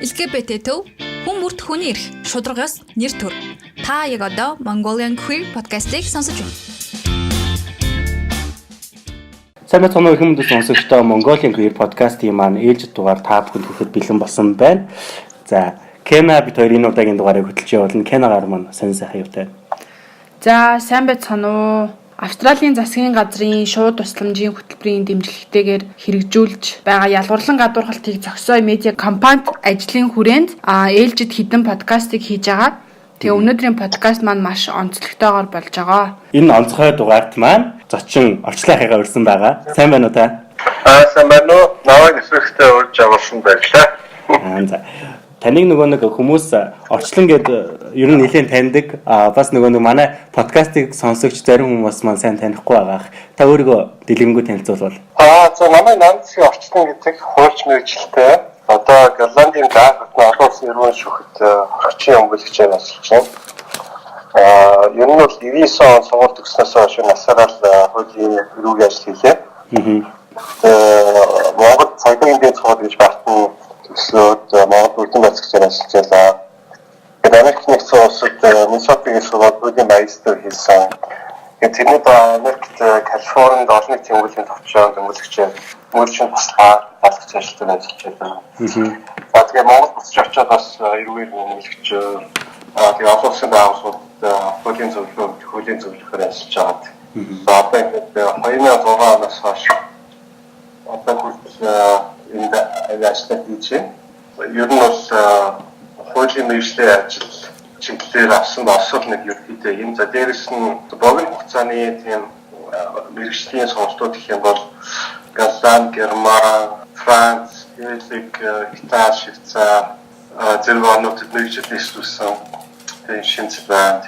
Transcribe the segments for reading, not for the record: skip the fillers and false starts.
LGBT төв хүн бүрт хүний эрх, шударгаас нэр төр. Та яг одоо Mongolian Queer podcast-ийг сонсож байна. Сайн мэцэн өрхөмд сонсогчдоо Mongolian Queer podcast-ийн маань ээлжид дугаар та бүхэнд хүрэхэд бэлэн болсон байна. За, Кена бид хоёрын удаагийн дугаарыг хөтлж явуулна. Кенагаар маань сайн юутай. За, сайн байцгаана уу? Австралийн засгийн газрын шууд тусламжийн хөтөлбөрийн дэмжлэгтэйгээр хэрэгжүүлж байгаа ялгуурлан гадуурхалтыг зохисоо медиа компанид ажлын хүрээнд ээлжид хідэн подкастыг хийж байгаа. Тэгээ өнөөдрийн подкаст маань маш онцлогтойгоор болж байгаа. Энэ онцгой дугаарт маань зочин орчлын ахыгаа урьсан байгаа. Сайн байна уу та? Сайн байна уу? Наваг эсрэхтэй урьж авсан байлаа. За. Таныг нэг хүмүүс орчлон гээд ер нь нэлээд таньдаг. Бас нэг манай подкастыг сонсогч зарим хүмүүс маань сайн танихгүй байгаа. Та өөрийгөө дэлгэрэнгүй танилцуулбал. За намайг Нандсгийн орчлон гэдэг хуульч мэргэжилтэй. Одоо Голландын даахт олон улсын эрүүл шүүхэд орчин өмгөөлөгчээр ажиллаж байна. Ер нь бол 99 он сургууль төгснөөс хойш насаараа хуулийн эрүүгийн ажил хийлээ. Монгол цагийн дэд цогт гэж багтан төслөөд Монгол үлдэн байцаагчаар ажиллаж байлаа. Америк нэгдсэн улсад Миннесотагийн сургууль хуулийн магистр хийсэн. Тэрний Америкт Калифорнид олон нийтийн өнгөлийн товчоонд өмгөөлөгчээр мөрчийн туслахаар багц ажилтнаар ажиллаж байна. За тэгээ Монгол буцаж очиод бас эрүүгийн өмгөөлөгч тэгээ олон улсын байгууллагууд хуулийн зөвлөхөөр ажиллаж байгаа. За одоо ингээд 2006 оноос хойш одоо хүртэл энэ ажлыг хийж байна. Ер нь бол хуулийн мэргэжлийн ажил чиглэлээр авсан осол нэг ерөнхийдөө юм. За дээрэс нь богино хугацааны тийм мэргэжлийн сонголтууд гэх юм бол Голланд, Герман, Франц, Бельгик, Итали, Швейцар зэрэг орнуудад мэргэжил нийслүүлсэн Шинзланд.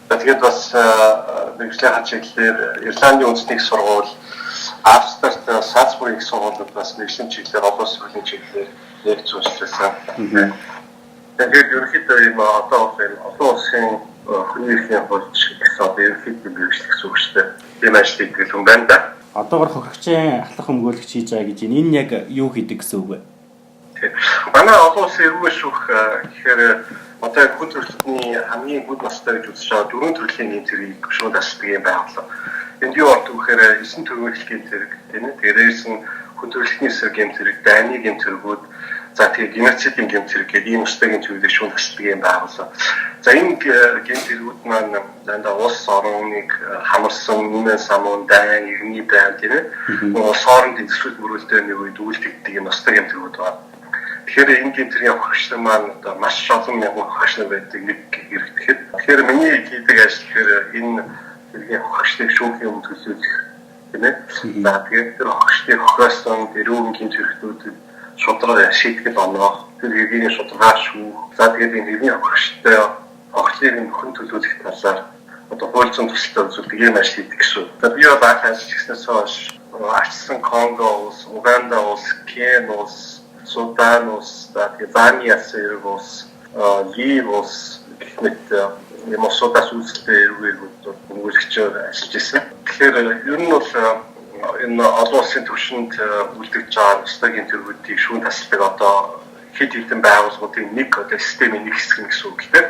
Тэгээд бас мэргэжлийн чиглэлээр Ирландын үндэсний сургууль, Австралид Салцбургийн их сургуулиуд бас мэргэжлийн чиглэлээр олон улсын хуулийн чиглэлээр яг зүйлсэн. Тэгээд ерөнхийдөө ийм одоо олон улсын хүний эрхийн хууль гэсэн одоо ерөнхийдөө мэргэжлэх зүгштэй ийм ажлыг хийх юм байна да. Одоогор хохирогчийн ахлах өмгөөлөгч хийж байгаа гэж энэ яг юу хийдэг гэсэн үг вэ? Манай олон улсын эрүүл шүүх гэхээр одоо хүн төрөлхтний хамгийн гүд настай гэж үзэж байгаа дөрвөн төрлийн нэм зэргийг гүшүүд асдаг юм байгууллага. Энд юу ордог гэхээр 9 төрлийн зэрэг тийм ээ. Тэрээс нь хүн төрөлхтний эсрэг гэм зэрэг, дайны гэм зэргүүд, за тэгээ геноцидын гэм зэрэг гэдэг ийм устдын зүйлийг шүүх асдаг юм байгууллага. За энэ гэм зэргүүд маань дандаа улс орныг хамарсан үнэн самуун дайн, иргэний дайн тийм ээ. Улс орнд эзэслэл мөрөлдөө нэг үед үйлдэгдэг юм устдын гэм зэргүүд байна. Тэгэхээр энэ гэм зэргийн хөгжлөн маань одоо маш олон мянган хөгжлөн байдаг нэг хэрэгтэхэд. Тэгэхээр миний хийдэг ажил гэхээр энэ зэргийн хөгжлийг шүүхийн өмнө төлөвлөх тийм ээ. За тэгээд тэр хөгжлийг хохиосон эрүүгийн гэм зэрэгтүүдэд шударга шийтгэл оноох, тэр хэргийн шударгаа шүүх. За тэгээд энэ хэргийн хөгжлөлтэй хөгжлийг нөхөн төлөвлөх талаар одоо хууль зүйн төсөлтөд үзүүлдэг юм ажил хийдэг гэсэн. За би бол анх ажиллаж гиснээс хойш Ачсан Конго улс, Уганда улс, Кenya улс, Судан улс, тэгээд Замбиа улс, Лив улс гэх мэт юм усудаас үйлчлэлтэй эрүүгүүд өмгөөлөгчөөр ажиллаж байсан. Тэгэхээр ер нь бол энэ олон улсын түвшинд үлдэж байгаа устдын төрүүдийг шүүн тасалдаг одоо хэд хэдэн байгууллагуудын нэг одоо системийн нэг хэсэг гэсэн үг л дээ.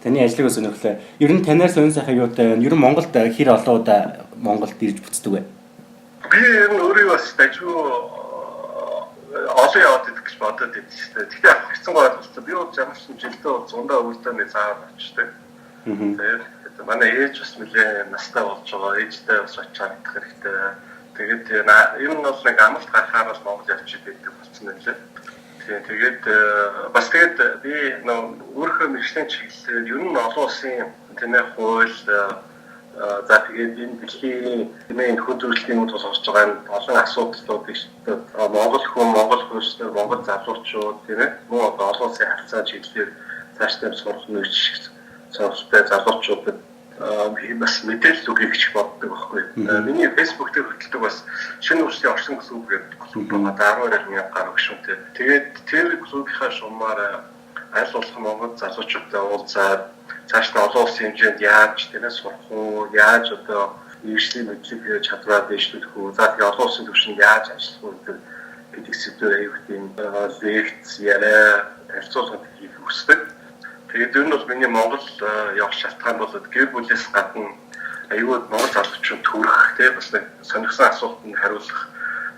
Таны ажлыг сонирхлаа. Ер нь танаар сонин сайхан юутай байна? Ер нь Монголд хэр олон удаа Монголд ирж буцдаг вэ? Би ер нь өөрөө бас дажгүй олон яваад идэх гэж бодоод байдаг шүү дээ. Тэгтээ хэцүү ойлголцоо. Би бол ямар ч жилдээ зундаа өвөлдөөний цаагаар очдог. Тэгээд манай ээж бас нэлээ настай болж байгаа. Ээжтэй бас очиад идэх хэрэгтэй. Тэгээд ер нь бол нэг амлалт гарахаар бол Монгол явчих байдаг болсон байлээ. Тэгээд бас тэгээд би өөрийнхөө мэргэжлийн чиглэлээр ер нь олон улсын тэмээ хууль за тэгээд энэ дэлхийн тэмээ хүн төрөлхтний үйл болж байгаа олон асуудлуудыг Монгол хүн, Монгол хөлсөөр, Монгол залуучууд тийм ээ мөн олон улсын харьцаа чиглэлээр цаашдаа сурах нэрч сонирхолтой залуучуудад бас мэдээлэл өгөх гэж боддог байхгүй. Миний Facebook дээр хөтэлдэг бас шинэ үсгийн орчин клуб гэдэг клуб байгаа 12,000 гаруй гишүүнтэй. Тэгээд тэр клубийнхаа шумаар аль болох Монгол залуучуудтай уулзаад цааш нь олон улсын хэмжээнд яаж тэрнээ сурах уу, яаж одоо мэргэжлийн мэдлэг чадвараа дэвшүүлэх үү, за тэгээ олон улсын түвшинд яаж ажиллах үү гэдэг гэдэг сэдвээр аюул тийм лекц яриа харьцуулгад хийх хүсдэг. Тэгээд ер нь бол миний Монгол явах шалтгаан бол гэр бүлээс гадна аюул Монгол залуучууд төрөх тийм бас нэг сонирхсан асуултанд хариулах.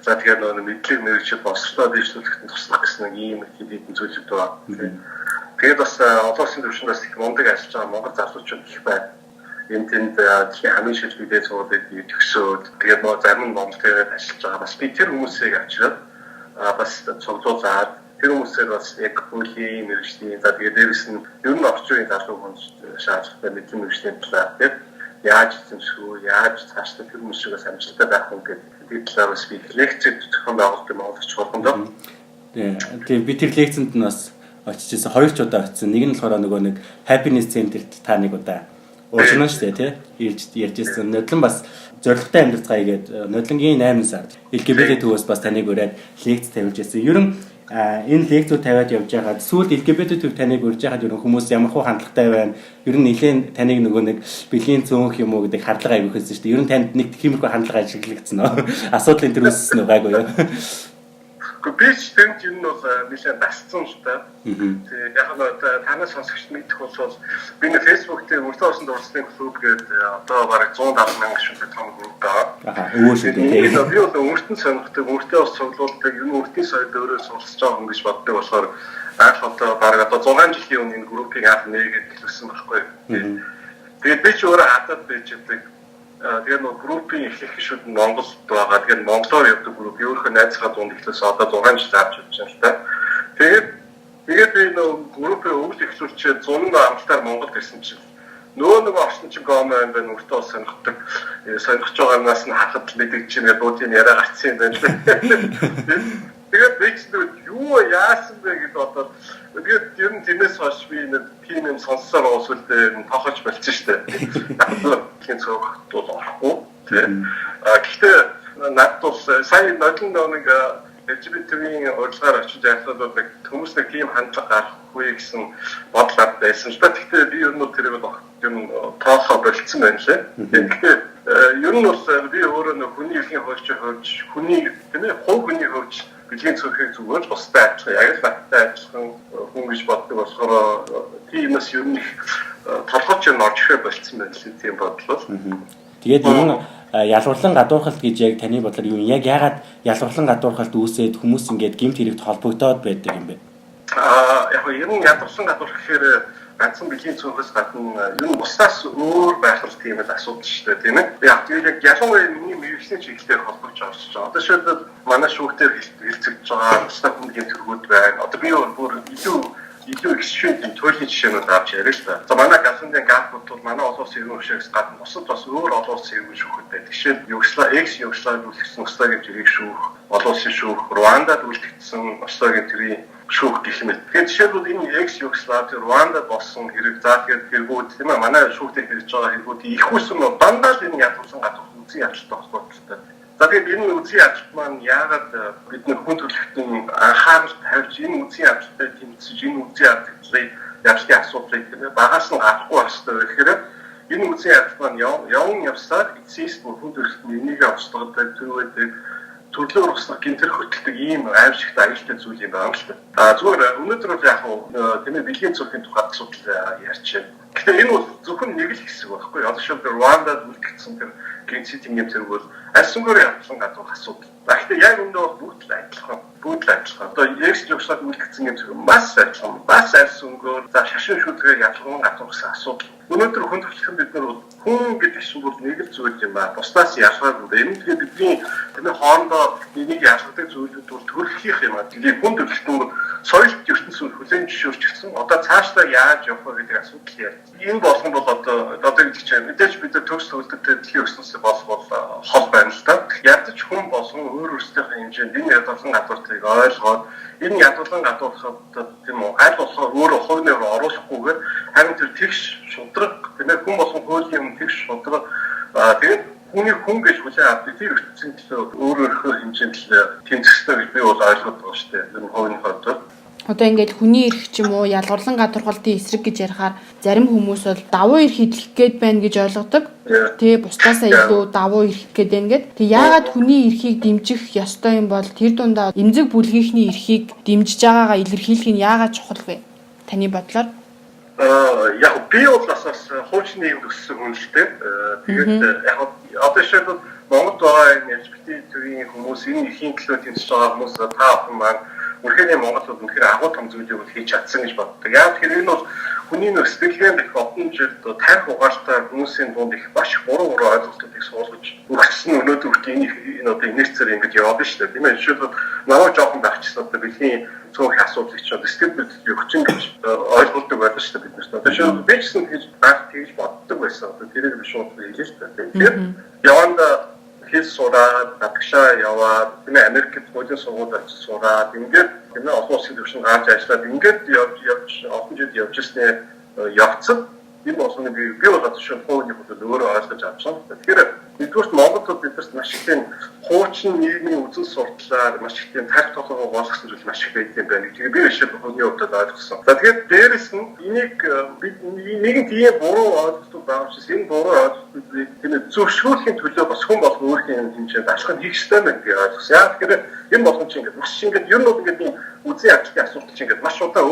За тэгээд нөгөө мэдлэг мэргэжил босчлоо дэвшлүүлэхэд туслах гэсэн нэг ийм хэдийн зүйлүүд байна. Тэгээд бас олон улсын түвшинд бас их мундаг ажиллаж байгаа Монгол залуучууд их байна. Энэ тэнд дэлхийн хамгийн шилжүүлээ зуруудыг төгсөөд тэгээд нөгөө зарим нь Монголд ажиллаж байгаа. Бас би тэр хүмүүсийг авчираад бас цуглуулад тэр хүмүүсээр бас яг хуулийн мэргэжлийн за тэгээд дээрээс нь ер нь орчин үеийн залуу хүн шаардлагатай мэдлэг мэргэжлийн талаар тэгээд яаж эзэмших, яаж цаашдаа тэр хүмүүсээс амжилттай байх вэ гэдэг талаараас би лекцэд зохион байгуулалт юм авч болгондоо. Тэгээд би тэр лекцэнд нь бас очиж ирсэн 2 ч удаа очсон. Нэг нь болохоор нөгөө нэг happiness center-т та нэг удаа уурчнаа шүү дээ тий. Ярьж ирсэн. Нодлон бас зорилготой амьдралцгаая гэдэг нодлонгийн 8 сард LGBT төвөөс бас таныг ураад лекц тавьж ирсэн. Ер нь энэ лекцүүд тавиад явж байгаад сүүлд LGBT төв таныг урьж байхад ер нь хүмүүс ямар хуу хандлагатай байна. Ер нь нэлээд таныг нөгөө нэг бэлгийн цөөнх юм уу гэдэг хардлага авих гэсэн шүү дээ. Ер нь танд нэг тиймэрхүү хандлага ажиглагдсан нөө. Асуудлын төр үүссэн үү гайгүй юу? Би ч тэнд юм бол нэлээд дасцсан шүү дээ. Тэгээд яг нь танаас сонсогчд мэдэх бол би нэг Facebook дээр мөртөө орсон дурсны клуб гэдэг одоо бараг 170 мянган шүнтэй том групп байгаа. Өвөө шүү дээ. Би бол өөртөө сонирхдаг, өөртөө бас цуглуулдаг, юм өөртөө соёл өөрөө сурсаж байгаа хүн гэж боддог болохоор анх одоо бараг одоо 6 жилийн өмнө энэ группийг анх нээгээд хэлсэн байхгүй. Тэгээд би ч өөрөө хатад байж байдаг. Тэгээд нөгөө группийн их гишүүд нь Монголд байгаа. Тэгээд Монголоор явдаг групп өөрийнхөө найзгаа дунд ихлээс одоо 6 жил авч явж байна л да. Тэгээд би нөгөө группийн өвөл ихлүүлчээ 100 амталтаар Монголд ирсэн чинь нөгөө орчин чинь гомоо юм байна. Өөртөө сонирхдаг. Сонирхож байгаагаас нь хахад мэддэг чинь гэдэг үүдийн яриа гарцсан юм байна. Тэгээд би ч юу яасан бэ гэдээ одоо тэгээд ер нь тиймээс хойш би нэг тийм юм сонссоор уусвал тохож болчихсон шүү дээ. Тийм цог бол орохгүй тийм. Гэхдээ над бол сая нодлон нэг LGBT-ийн урилгаар очиж яхад бол нэг хүмүүс нэг тийм хандлага гарахгүй гэсэн бодлоо байсан л да. Гэхдээ би ер нь тэрийг бол юм тоохоо болцсон байна лээ. Тэгэхээр ер нь бол би өөрөө нэг хүний эрхийн хойч хүний тийм ээ хувь хүний хойч бэлгийн цөөхийг зүгээр бусдад ажиллах яг л баттай ажиллах хүн гэж боддог болохоор тиймээс ер нь толгойч нь орж ирэх болцсон байна л тийм бодлоо. Тэгээд энэ ялгуурлан гадуурхалт гэж яг таны бодлоор юу яг яагаад ялгуурлан гадуурхалт үүсээд хүмүүс ингээд гэмт хэрэгт холбогдоод байдаг юм бэ? Яг ер нь ялгуурлан гадуурх гэхээр ганцхан бэлгийн цөөхөөс гадна ер нь бусдаас өөр байх л тийм л асуудал шүү дээ тийм ээ. Яг тэгээд ялангуяа миний мэргэжлийн чиглэлээр холбогдож орж байгаа. Одоо шийдэл манай шүүхтэр хэлцэгдэж байгаа бусдаа хүн гэмт хэрэгүүд байна. Одоо би өөр илүү эксшүүн төлөв жишээнүүд авч яриа л да. За манай галсандын гафууд бол манай олон улсын иргэн хөшөөс гадна бусад бас өөр олон улсын иргэн шүүхэд байдаг. Жишээ нь Югославид үлдсэн Ослогийн тэрийг шүүх, олон улсын шүүх, Руандад үлдсэн Ослогийн тэрийг шүүх гэх мэт. Тэгэхээр жишээлбэл энэ Югослав, Руандад болсон хэрэг заа тэгээд хэрэгүүд тийм ээ манай шүүхтэй хэрэгж байгаа хэрэгүүд их үсэн нь дандаа л энэ ядуулсан гадуур үзий ядалтай холбоотой. За тэгээд энэ үзий ажилт маань яагаад бидний хүн төрөлхтөн анхаарал тавьж энэ үзий ажилттай тэмцэж энэ үзий ажилтлыг яачлын асуудлыг багаас нь гарахгүй болстой гэхээр энэ үзий ажилт маань явн явсаар эцэст хүн төрөлхтөн энийг авчлагдаг төрөөдөг төрлөөр уснах гинтэр хөтэлдэг ийм аимшигт аюултай зүйл юм байна л да. Зүгээр өнөөдөр бол яг тийм ээ бэлгийн цөөхний тухай асуудал ярьж байна. Гэхдээ энэ бол зөвхөн нэг л хэсэг байхгүй. Одоо шилбэр Руандад үлдсэн тэр геноцидын юм зэрэг бол альсангаар явсан гадуур асуудал. Гэхдээ яг өнөө бүгд л адилхан. Одоо Югославид үлдсэн юм зэрэг маш адилхан. Бас альсангаар за шашин шүлгээр ялган гадуур гэсэн асуудал. Өнөөдөр хүн төрөлхтөн бид нар хүн гэдэг чинь бол нэг л зүйл юм байна. Бусдаас ялгаагүй. Энэ тэгээд бидний тэр хоорондоо энийг ялгадаг зүйлүүд бол төрөлхийнх юм аа. Тэгээд хүн төрөлхтөн бол соёлт ертөнцийн хүлээн зөвшөөрчихсөн. Одоо цаашдаа яаж явах вэ гэдэг асуудал ярьж. Энэ болгон бол одоо гэдэг чинь мэдээж бид төгс төлөвлөлтөд дэлхийн ертөнцийн болох хол байна л да. Ядаж хүн болгон өөр өөрсдийнхээ хэмжээнд энэ ядуулсан гадууртыг ойлгоод энэ ядуулсан гадуурхад тийм үү аль болохоор өөрөө хувь нэр оруулахгүйгээр харин тэр тэгш шудраг тийм ээ хүн болгон хуулийн юм тэгш шудраг тэгээд хүний хүн гэж хүлээн авдаг тэр ертөнцийн төлөө өөрөөхөө хэмжээнд тэмцэхтэй гэж би бол ойлгоод байгаа шүү дээ. Энэ хувийн хувьд. Одоо ингээд хүний эрх ч юм уу ялгарлан гадуурхалтын эсрэг гэж ярихаар зарим хүмүүс бол давуу эрх идэх гээд байна гэж ойлгодог. Тэгээ бусдаасаа илүү давуу эрх гээд байна гэд. Тэг яагаад хүний эрхийг дэмжих ёстой юм бол тэр дундаа эмзэг бүлгийнхний эрхийг дэмжиж байгаагаа илэрхийлэх нь яагаад чухал вэ? Таны бодлоор? Яг би бол бас хуучин нийгэмд өссөн хүн л дээ. Тэгээд яг одоо шийдэл Монгол байгаа LGBT төрийн хүмүүс энэ эрхийн төлөө тэмцэж байгаа хүмүүс та бүхэн маань үнэхээр Монголд үнэхээр агуу том зүйлийг хийж чадсан гэж боддог. Яг тэр энэ бол хүний нөх сэтгэлгээнд их олон жил тарих угаалтай хүмүүсийн дунд их маш буруу ойлголтуудыг суулгаж өгсөн өнөөдөр хүртэл энэ одоо инерцээр ингэж яваад шүү дээ. Тийм ээ. Жишээлбэл намайг жоохон багчсан одоо бидний цөөх асуудлыг ч сэтгэл хөдлөлийн өвчин гэж ойлголдог байлаа шүү дээ бид нарт. Одоо шууд би ч гэсэн тэгж тэгж боддог байсан. Одоо тэрийг би шууд хэлээ шүү дээ. Тэгэхээр яванда хэл сураад, гадагшаа яваад, тийм ээ Америкт хуулийн сургууль очиж сураад, ингээд тийм ээ олон улсын төвшин гарч ажиллаад ингээд явж олон жил явж ирснээр явцад энэ болсон би бол одоо шууд хуулийн хөдөл өөрөө ойлгож авсан. Тэгэхээр нэгдүгээр Монголд бидэрт маш их тийм хуучин нийгмийн үзэл сурталаар маш их тийм тарих толгойгоо болгосон зүйл маш их байдаг юм байна. Тэгээд би өшөө хүний хувьд ойлгосон. За тэгээд дээрэс нь энийг нэгэн тийм буруу ойлголт байгаа учраас энэ буруу ойлголтыг тийм зөвшөөрөхийн төлөө бас хүн болон өөрхийн хэмжээнд алхах хийх ёстой байна гэж ойлгосон. Яг тэгэхээр энэ болгон чинь ингээд маш ингээд ер нь бол ингээд үзэн ядчдын асуудал чинь ингээд маш удаа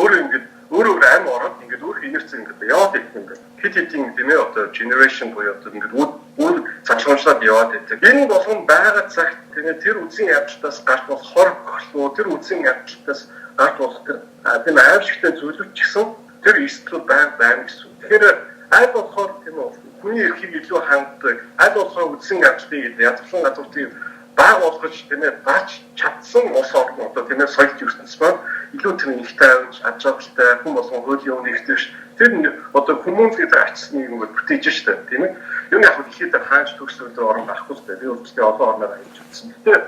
өөрөө аим ороод ингээд өөр инерц ингээд яваад ирэх юм байна. Хэдийн тийм ээ одоо generation буюу одоо ингээд өөр цаашаалаад яваад ирдэг. Энэ болгон байгаа цагт тийм ээ тэр үзэн ядалтаас гарч болох хор голоо тэр үзэн ядалтаас гарч болох тэр тийм аимшигтай зүйлүүд ч гэсэн тэр эрсдэл байна гэсэн. Тэгэхээр аль болохоор тийм үү хүний эрхийг илүү ханддаг аль болохоор үзэн ядалтыг ядгалан газруудыг баг болгож тийм ээ бач чадсан улс орн одоо тийм ээ соёлт ертөнц маань илүү тэр ихтэй авч аж аргалтай хүн болгон хуулийн өмнө ихтэйш тэр одоо хүмүүнлэгээ ачсан нэг юм бүтээж штэ тийм ээ юу яг ихэд хааж төгсөлд орон гарахгүй штэ би өөртөө олон орноор хийж үзсэн. Тэгэхээр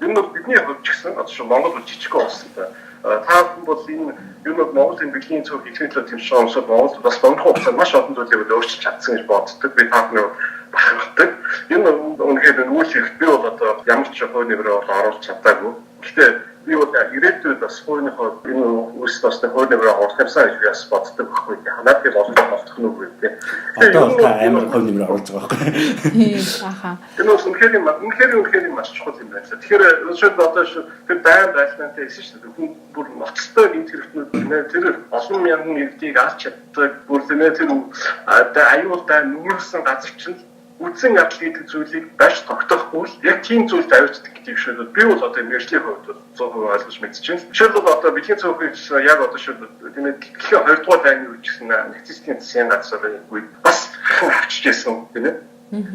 энэ бол бидний хувьд ч гэсэн одоо Монгол бол жижиг улс та хүн бол энэ юу нэг Монголын бэлгийн цог ихний төлөө тэмцэж байгаа юмсад Монгол бас бомбох хугацаанд маш олон зүйлийг өөрчилж чадсан гэж боддог. Би таахны бахархдаг. Энэ үнэхээр үйл хэрэг би бол одоо ямар ч хуулийн нэмрээ оруулах чадаагүй. Гэхдээ би бол ирээдүйд бас хууийнхоо энэ үүсэлт бас хуулийн нэмрээ оруулах юмсан гэж бас боддог байхгүй. Надад бол олон болтох нь үгүй тийм. Одоо амар хуулийн нэмрээ оруулж байгаа байхгүй. Тийм аха. Энэ бол үнэхээр маш чухал юм байна. Тэгэхээр шууд одоо тэр дайм байлгаантай хэлсэн шүү дээ. Хүн бүр ноцтой гинт хэрэгтнүүд тэр олон мянган иргэдийг авч чаддаг. Бүр тэр аюултай нүүрсэн газар чинь үдсэн ядал гэдэг зүйлийг баш тогтоохгүй л яг тийм зүйлд авчдаг гэдэг шиг би бол одоо мэржлийн хувьд 100% ойлгож мэдчихээн. Жишээлбэл одоо бэлгийн цөөхөн яг одоо шүү тийм ээ тэгэхээр 2 дугаар дайны үеч гэсэн нацистийн засгийн газрын үед бас авчижсэн тийм ээ.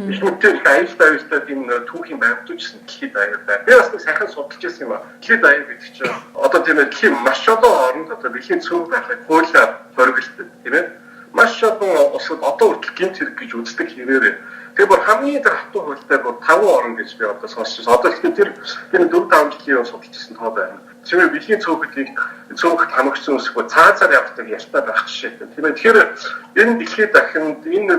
Ихэнхдээ аюултай тийм түүхийн байгуулжсэн дэлхийд аяар байна. Би бас нэг сайхан судалж ирсэн юм аа. Дэлхийд аяар гэдэг чинь одоо тийм ээ дэлхийн маш олон оронд одоо бэлгийн цөөх байхыг хуулиар хоригддаг тийм ээ. Маш олон улсад одоо хүртэл гинт хэрэг гэж үздэг хэрэг. Тэгээ бүр хамгийн хатуу хуультай бүр 5 орн гэж би одоо сонсчихсон. Одоо ихтэй тэр 4-5 жилийн судалж ирсэн тоо байна. Тэгвэл бэлгийн цөөхөд хамагчсан үсгүй цаазаар явдаг ялтай байх жишээтэй. Тэгэхээр энэ дэлхийд дахинд энэ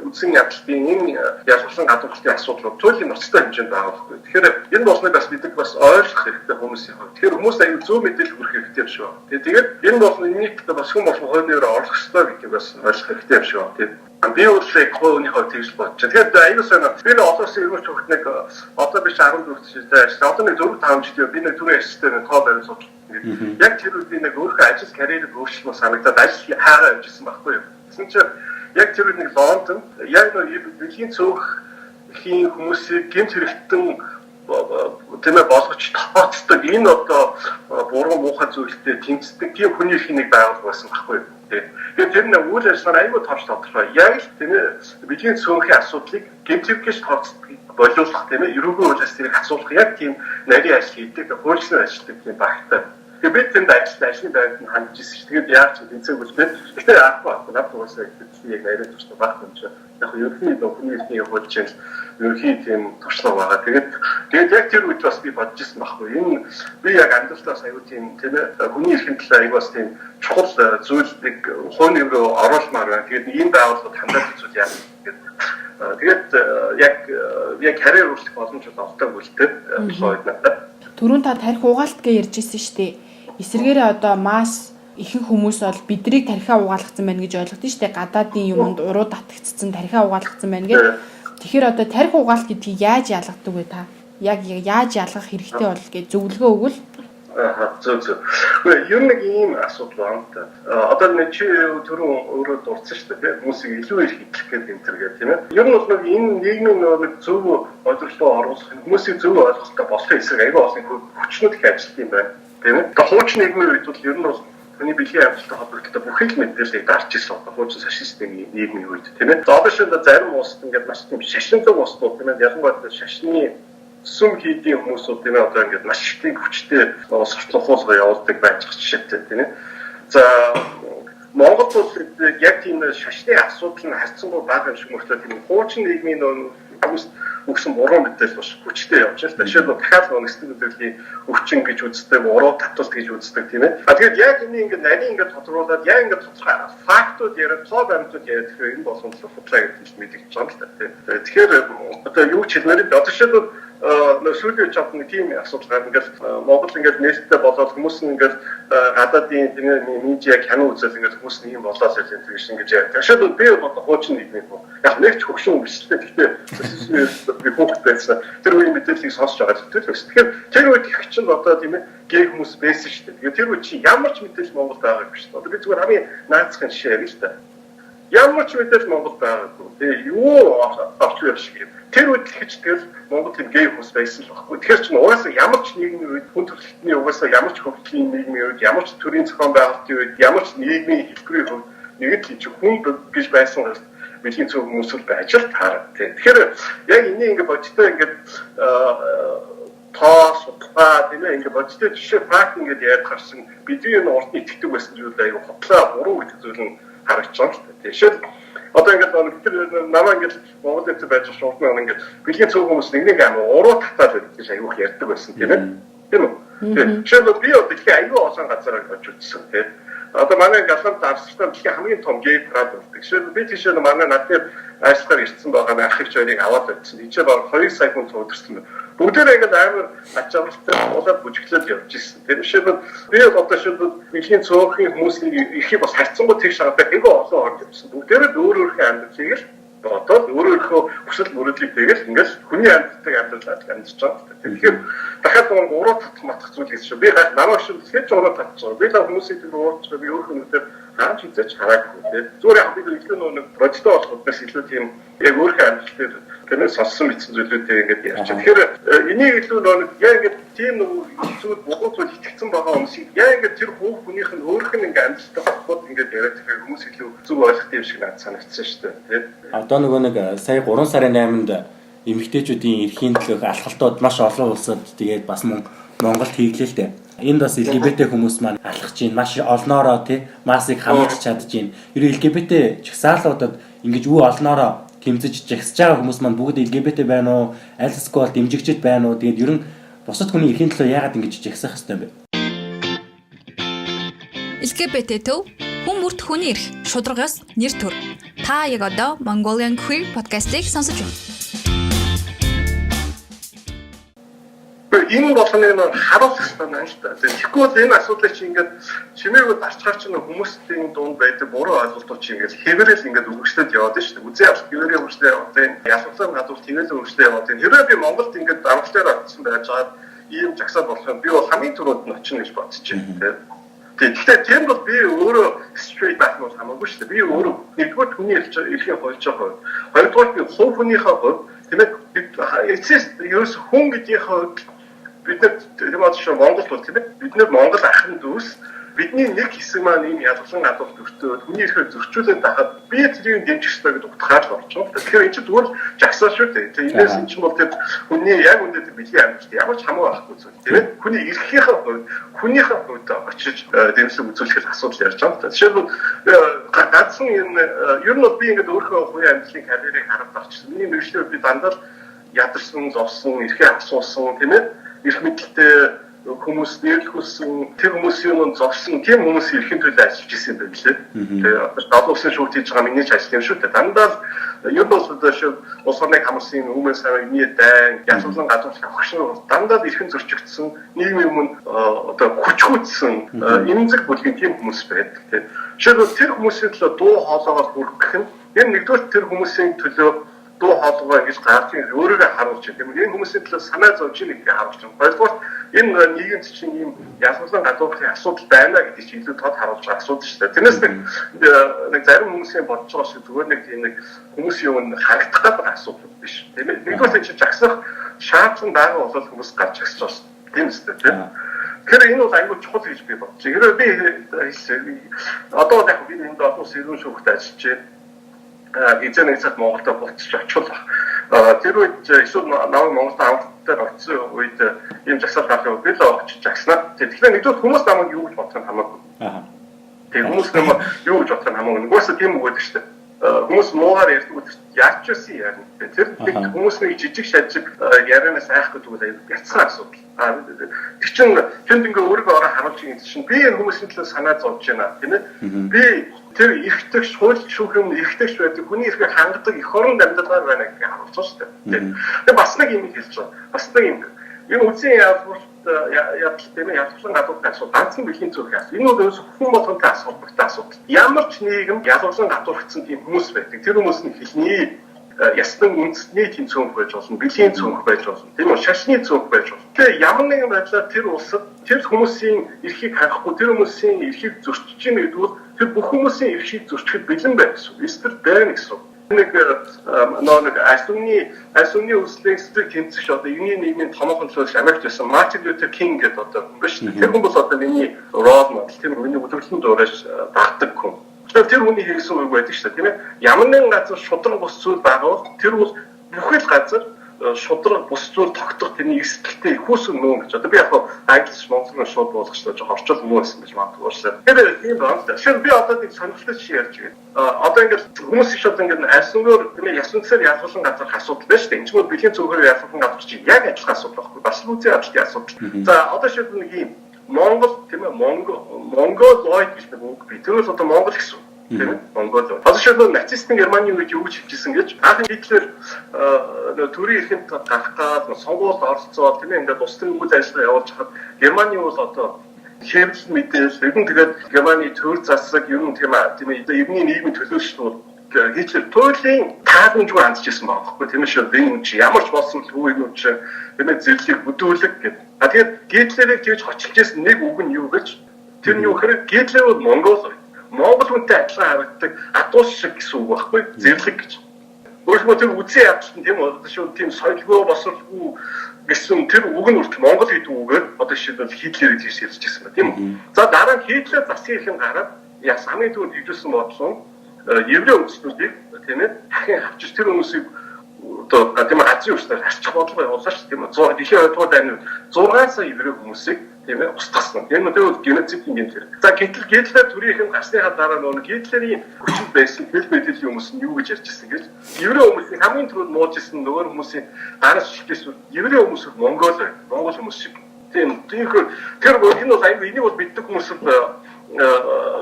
үдсэн ядалтын энэ ялгарлан гадуурхалтын асуудлууд туйлын ноцтой хэмжээнд байгаа байхгүй. Тэгэхээр энэ болсныг бас бид бас ойлгох хэрэгтэй хүмүүсийн хувьд. Тэгэхээр хүмүүс аюул зөв мэдээлэл хүргэх хэрэгтэй юм шиг байна. Тэгээд энэ бол энийг бас хүн болгон хойноор оруулах хэрэгтэй гэдгийг бас ойлгох хэрэгтэй юм шиг байна. Би өөрсдөө хууны хувьд тэгж бодож байна. Тэгэхээр аюул сайн би нэг олон улсын өргөж хөхт нэг одоо биш 14 жилдээ ажилласан. Одоо нэг 4-5 жил би нэг түрүү ажиллажтэй нэг тоо барин сууж. Яг тэр үед нэг өөрийнхөө ажил карьерийг өөрчлөх санагдаад ажил хаагаа явжсэн байхгүй юу. Тэгсэн чинь яг тэр үед нэг Лондонд яг нэг бэлгийн цөөххийн хүмүүсийг гэмт хэрэгтэн тэмээ болгож тооцдог энэ одоо буруу муухай зүйлтэй тэмцдэг тийм хүний ихнийг байгуулсан байсан байхгүй юу. Тэгээд тэр нэг үйл ажиллагаа аюул тооч тодорхой. Яг л тийм ээ бэлгийн цөөхийн асуудлыг гэмтэрхэж тооцдог боловсрох тийм ээ ерөнхий хуулиас тэрийг асуулах яг тийм нарийн ажил хийдэг хуульчны ажилтдаг тийм багтай. Тэгээд бид тэнд ажлын байранд нь хандж ирсэн. Тэгээд яаж ч тэнцээг үлдээ. Гэхдээ аахгүй надад уусаа яг нарийн туршлага багт юм шиг. Яг ерөнхий хүний хуульчийн ерөнхий тийм туршлага байгаа. Тэгээд яг тэр үед бас би бодож ирсэн байхгүй. Энэ би яг амьдралаас аюул тийм ээ хүний эрхийн талаар аюул бас тийм чухал зүйлийг хууны рүү оруулмаар байна. Тэгээд энэ байгууллагад хандаад зүйл яа. Тэгээд яг карьер өөрчлөх боломж олдог үлдээ. Түрүүн та тарих угаалт гэж ярьж ирсэн шүү дээ. эсвэргээрээ одоо масс ихэнх хүмүүс бол бидрийг тархиа угаалгацсан байна гэж ойлгодсон шүү дээ. Гадаадын юмд уруу татгцсан тархиа угаалгацсан байна гэж. Тэгэхээр одоо тархи угаалт гэдгийг яаж ялгадаг вэ та? Яг яаж ялгах хэрэгтэй бол гэж зөвлөгөө өгвөл. Зөв. Ер нь ийм асуудал байна. Одоо нэг чи түрүү өөрөө дурдсан шүү дээ. Хүмүүсийг илүү их хэлэх гэдэг юм тэргээ тийм ээ. Ер нь бол нэг энэ нийгмийн нэг зөв ойлголтоо оруулах, хүмүүсийг зөв ойлголттой болохын эсрэг аягүй олон хүчнүүд их ажиллах юм байна. Тийм ээ. Хуучин нийгмийн үед бол ер нь бол хүний бэлгийн амьдралтай холбоотой бүх их мэдээллийг дарж ирсэн. Хуучин фашистын нийгмийн үед тийм ээ. Одоо шинэ зарим улсад ингээд маш тийм шашинтай улсууд тийм ээ. Ялангуяа шашны сүм хийдийн хүмүүсүүд тийм ээ одоо ингээд маш их хүчтэй сурталчилгаа явуулдаг байж байгаа жишээтэй тийм ээ. За Монгол бол яг тийм шашны асуудал нь харьцангуй бага юм шиг мөртлөө тийм хуучин нийгмийн хүмүүс өгсөн буруу мэдээлэл бас хүчтэй явж байна. Жишээлбэл дахиад нэгсдэг мэдээллийн өвчин гэж үздэг, уруу татвалт гэж үздэг тийм ээ. Тэгэхээр яг энэ ингээд нарийн ингээд тодруулаад яг ингээд тодорхой фактууд яриад, тоо баримтууд яриад тэгэхээр энэ боломжтой худлаа гэж мэдэгдэж байгаа юм л та тийм. Тэгэхээр одоо юу ч хэлмээр одоо жишээлбэл сүүлийн чад нэг тийм асуудал гарна ингээд Монгол ингээд нээлттэй болоод хүмүүс ингээд гадаадын тийм медиа кино үзэл ингээд хүмүүс нэг юм болоод ирсэн тийм гэж яриад. Жишээлбэл би одоо хуучин нийгмийн яг нэг ч хөгшин өмсөлтэй гэхдээ би хүүхэд байсан. Тэр үеийн мэдээллийг сонсож байгаа зүйл өс. Тэгэхээр тэр үед их чинь одоо тийм ээ гей хүмүүс байсан шүү дээ. Тэр үед чи ямар ч мэдээлэл Монголд байгаагүй шүү дээ. Одоо би зүгээр хамгийн наацхан жишээ ярил л да. Ямар ч мэдээлэл Монголд байгаагүй. Тэгээ юу авч явах шиг юм. Тэр үед ихч тэгэл Монгол тийм гей хүмүүс байсан л баггүй. Тэгэхээр ч угаасаа ямар ч нийгмийн үед хүн төрөлхтний угаасаа ямар ч хөгжлийн нийгмийн үед ямар ч төрийн зохион байгуулалтын үед ямар ч нийгмийн хэлбэрийн хувьд нэг л чи хүн гэж байсан гэж бидний зөв хүмүүсэл байж л таарна тийм. Тэгэхээр яг энийг ингээд бодтой ингээд тоос утгаа тийм ээ ингээд бодтой жишээ факт ингээд яриад гарсан бидний энэ урд нь итгэдэг байсан зүйл аяга хутлаа буруу гэдэг зүйл нь харагдаж байгаа л тийм. Жишээ одоо ингээд тэр намаа ингээд Монгол хэвчээ байж байгаа шууд нэг ингээд бэлгийн зөв хүмүүс нэг амар уруу татаад байдаг гэж аяг ярьдаг байсан тийм ээ. Тийм үү? Жишээ би одоо их аягүй олон газараа очиж үзсэн тийм. Одоо манай галант австралид дэлхийн хамгийн том гей прад болдог. Жишээлбэл би тийшээ манай надад ажиллахаар ирсэн байгаа нэг ах их жойрыг аваад байсан. Ичээ баг 2 сая хүн туудэрсэн. Бүгдээрээ ингээд амар ачаалалтай болоод бүжиглээд явж ирсэн. Тэр жишээлбэл би одоо шилбэл дэлхийн цөөхөн хүмүүсийн ихийг бас харьцангуй тэгш шагадаг айгүй олон орж ирсэн. Бүгдээрээ өөрөөрхөө амьдралыг л бодоод өөрөөрхөө хүсэл мөрөдлийг тэгэл ингээд хүний амьдралыг амьдралаад амьдарч байгаа. Тэгэхээр дахиад нэг уруу татах матах зүйл гэсэн шүү. Би намайг шүү тэгэхээр уруу татчих. Би л хүмүүсийг тэр уурч би өөрхөн нүдээр хаач хийж хараагүй тийм. Зүгээр яг бид илүү нэг продюктор болохоос илүү тийм яг өөрхөн амьдралыг тэрнээс сонссон мэдсэн зүйлүүдээ ингээд ярьж байгаа. Тэгэхээр энийг илүү нэг яг ингээд тийм нэг зүйл богоо зүйл итгэцэн байгаа хүмүүсийг яг ингээд тэр хүнийх нь өөрх нь ингээд амьдралтай холбоод ингээд яриад тэгэхээр хүмүүс илүү зүг ойлгох юм шиг надад санагдсан шүү дээ. Тийм. Одоо нөгөө нэг сая 3 сарын 8-нд эмэгтэйчүүдийн эрхийн төлөөх алхалтууд маш олон улсад тэгээд бас Монголд хийглээ л дээ. Энд бас LGBT хүмүүс маань алхаж чинь маш олноороо тий массыг хамгаалж чадж чинь. Ер нь LGBT чагсаалуудад ингэж үе олноороо тэмцэж жагсаж байгаа хүмүүс маань бүгд LGBT байна уу? Аль эсвэл дэмжигчд байна уу? Тэгээд ер нь бусад хүний эрхийн төлөө яагаад ингэж жагсах хэвтэй юм бэ? LGBT төв хүн бүрт хүний эрх шударгаас нэр төр. Та яг одоо Mongolian Queer podcast-ийг сонсож байна. Энэ болгоныг нь харуулах хэрэгтэй байна л да. Тэгэхгүй бол энэ асуудлыг чи ингээд чимээгүй дарчгаар чинь хүмүүсийн дунд байдаг буруу ойлголтууд чи ингээд хэвээрэл ингээд өгөгчлөд яваад шүү дээ. Үзээ авах хэвээрээ өгөгчлөө яваад энэ ялгарлын гадуур тэнэл өгөгчлөө яваад энэ хэрвээ би Монголд ингээд амралтаар очсон байж байгаа ийм жагсаал болох юм би бол хамгийн түрүүнд нь очино гэж бодож байна. Тэгэхээр тийм бол би өөрөө straight байх нь хамаагүй шүү дээ. Би өөрөө нэгдүгээр хүний эрхийг хольж байгаа. Хоёрдугаар би хувь хүнийхээ хувьд тийм ээ эцэс ерөөс хүн гэдгийнхээ бид нар тийм шүү Монгол бол тийм ээ бид нар Монгол ахын дүүс бидний нэг хэсэг маань ийм ялгалан гадуур төртөөд хүний эрхийг зөрчүүлээд байхад би тэрийг дэмжих ёстой гэдэг утгаар л орчихсон. Тэгэхээр энэ чинь зүгээр жагсаа шүү дээ. Тэгээ энэс энэ чинь бол тэр хүний яг үнэхээр бэлгийн амьдралд ямар ч хамаа байхгүй зүйл тийм ээ. Хүний эрхийнхээ хувьд хүнийхээ хувьд очиж дэмжлэг үзүүлэх асуудал ярьж байгаа. Жишээлбэл гадсан энэ ер нь бол би ингээд өөрөө хувийн амьдралын карьерийг хараад авчихсан. Миний мөрөшлөө би дандаа ядарсан, зовсон, эрхээ асуусан тийм ээ. Их мэдлэлтэй хүмүүс нэрл хүссэн тэр хүмүүсийн зогсон тийм хүмүүс эрхийн төлөө ажиллаж ирсэн юм байна лээ. Тэгээд олон улсын шүүгт хийж байгаа миний ч ажил юм шүү дээ. Дандаа ер нь бол улс орны хамсын өмнө сарын дай язгуулсан гадуур хавхшин дандаа эрхэн зөрчигдсөн нийгмийн өмнө одоо хүчгүйтсэн эмзэг бүлгийн тийм хүмүүс байдаг тийм. Жишээлбэл тэр хүмүүсийн төлөө дуу хоолойгоо хүргэх нь энэ нэгдүгээр тэр хүмүүсийн төлөө дуу хоолойгоо ингэж гарч өөрийгөө харуулж тийм энэ хүмүүсийн төлөө санаа зовж ийн гэдгийг харуулж байна. Хоёрдугаар энэ нийгэмд чинь ийм язгуулсан гадуурхын асуудал байна гэдэг чинь илүү тод харуулж байгаа асуудал шүү дээ. Тэрнээс нэг зарим хүмүүсийн бодож байгаа шиг зүгээр нэг тийм нэг хүмүүсийн өмнө харагдах гэдэг асуудал биш. Тийм ээ. Нэгдүгээр чинь жагсах шаардлага байгаа бол хүмүүс гарч агсаж байна. Тийм үстэй тийм. Тэгэхээр энэ бол аюул чухал гэж би бодож байна. Хэрвээ би одоо яг би энэ олон улсын эрүүл шүүхт ажиллаж байна. Эцэг нэг цаг Монголд буцаж очихлоо. Тэр үед эсвэл намайг Монголд авалтаар очсон үед ийм жагсаал гарах үед би л очиж жагснаа. Тэгэхээр нэгдүгээр хүмүүс намайг юу гэж бодох нь хамаагүй. Тэгээ хүмүүс намайг юу гэж бодох нь хамаагүй. Нөгөөсөө тийм үг байдаг шүү дээ. Хүмүүс муугаар ярьдаг яаж ч үсэн ярина. Тэр хүмүүсний жижиг шажиг ярианаас айхгүй тэгвэл яцхан асуудал. Тэр чинь тэнд ингээ өөрийгөө ороо харуулж байгаа чинь би энэ хүмүүсийн төлөө санаа зовж байна тийм ээ. Би тэр эрхтэгч хууль шүүх юм эрхтэгч байдаг хүний эрхийг хангадаг эх орон амьдаргаар байна гэж харуулж байгаа шүү дээ. Тэгээ бас нэг юм хэлж байгаа. Бас нэг юм. Энэ үсгийн явуулт тийм ээ ядуулсан гадуур асуудал ганцхан бэлгийн зүрх асуудал. Энэ бол ерөөс хүн болгонтой асуудал. Ямар ч нийгэм ядуулсан гадуурхсан тийм хүмүүс байдаг. Тэр хүмүүс нь хэлний ястан үндэсний тийм цөөнх байж болно, бэлгийн цөөнх байж болно, тийм үү, шашны цөөнх байж болно. Тэгээ ямар нэгэн байдлаар тэр улсад тэр хүмүүсийн эрхийг хангахгүй, тэр хүмүүсийн эрхийг зөрчиж ийн гэдгээр тэр бүх хүмүүсийн эрхийг зөрчихөд бэлэн байх гэсэн. Эсвэр байна гэсэн. Нэг асууны үслийг тэмцэж одоо юуны нийгмийн томоохон төлөөлж Америкт байсан Мартин Лютер Кинг гэдэг одоо хүн биш. Тэр хүн бол одоо миний рол модел, тэр миний өдөртөнд дуурайж дагдаг хүн. Тэр хүний хийсэн үг байдаг шүү дээ, тийм ээ. Ямар нэгэн газар шудраг бус зүйл байгаа бол тэр бол бүхэл газар шудраг бус зүйл тогтох тэрний эсгэлтэй ихүүсэн нүүн гэж. Одоо би яг англич монголоор шууд болгочлоо жоо орчол муу байсан гэж магадгүй уушаа. Тэгэхээр тийм байна. Тэгэхээр би одоо нэг сонирхолтой чи ярьж байна. Одоо ингээд хүмүүс их шууд ингээд альсангоор тийм ээ ясвцаар язгуулсан газар асуудал байна шүү дээ. Энд чинь бэлгийн цөөхөр язгуулсан газар чинь яг адилхан асуудал байхгүй. Бас л үзээ адилхан асуудал. За одоо шийдвэр нэг юм Монгол тийм ээ Монголоид гэж нэг үг бий. Тэр бол одоо Монгол гэсэн тийм ээ Монгол. Одоо шийдвэр нацистын Германы үед юу гэж хэлжсэн гэж анх Гитлер төрийн эрхэнд гарах гал сонгуульд оролцоод тийм ээ ингээд улсын үйл ажиллагаа явуулж хахад Германы бол одоо хэвлэл мэдээж ер нь тэгээд Германы төр засаг ер нь тийм ээ евний нийгмийн төлөөлөл Гитлер туйлын таадамжгүй хандчихсан байхгүй тийм ээ шүү энэ чи ямар ч болсон л энэ чи тийм ээ зэрлэг бүдүүлэг гэдэг. Тэгээд Гитлерийг тэгж хочилж ирсэн нэг үг нь юу гэж тэр нь юу гэхээр Гитлер бол Монгол хүнтэй адилхан харагддаг адуус шиг гэсэн үг байхгүй зэрлэг гэж. Өөрөлдөө тэр үзээ ядсан тийм одоо шүү тийм соёлгүй босролгүй гэсэн тэр үг нь үргэлж Монгол гэдэг үгээр одоо жишээлбэл Гитлер гэж хэлжсэн ба тийм үү. За дараа нь Гитлер засгийн эрхэм гараад яс хамгийн түрүүнд хэлсэн бодлоо еврей өмчнүүдийг тийм ээ дахин авчиж тэр хүмүүсийг одоо тийм газрын үстээр арчих бодлого явуулсан шүү тийм ээ. Дэлхийн 2 дугаар дайны 6 сая еврей хүмүүсийг тийм ээ устгасан. Энэ нь геноцидын гэмтэр. За Гитлер төрийн гарсныхаа дараа нөгөө Гитлерийн хүчил байсан хэл мэдээллийн хүмүүс нь юу гэж ярьжсэн гэж еврей хүмүүсийн хамгийн түрүүнд муужсэн нөгөө хүмүүсийн гараас шилжсэн еврей хүмүүс Монгол хүмүүс шиг. Тийм тэр энэ бол аюу энийг бол биддэг хүмүүс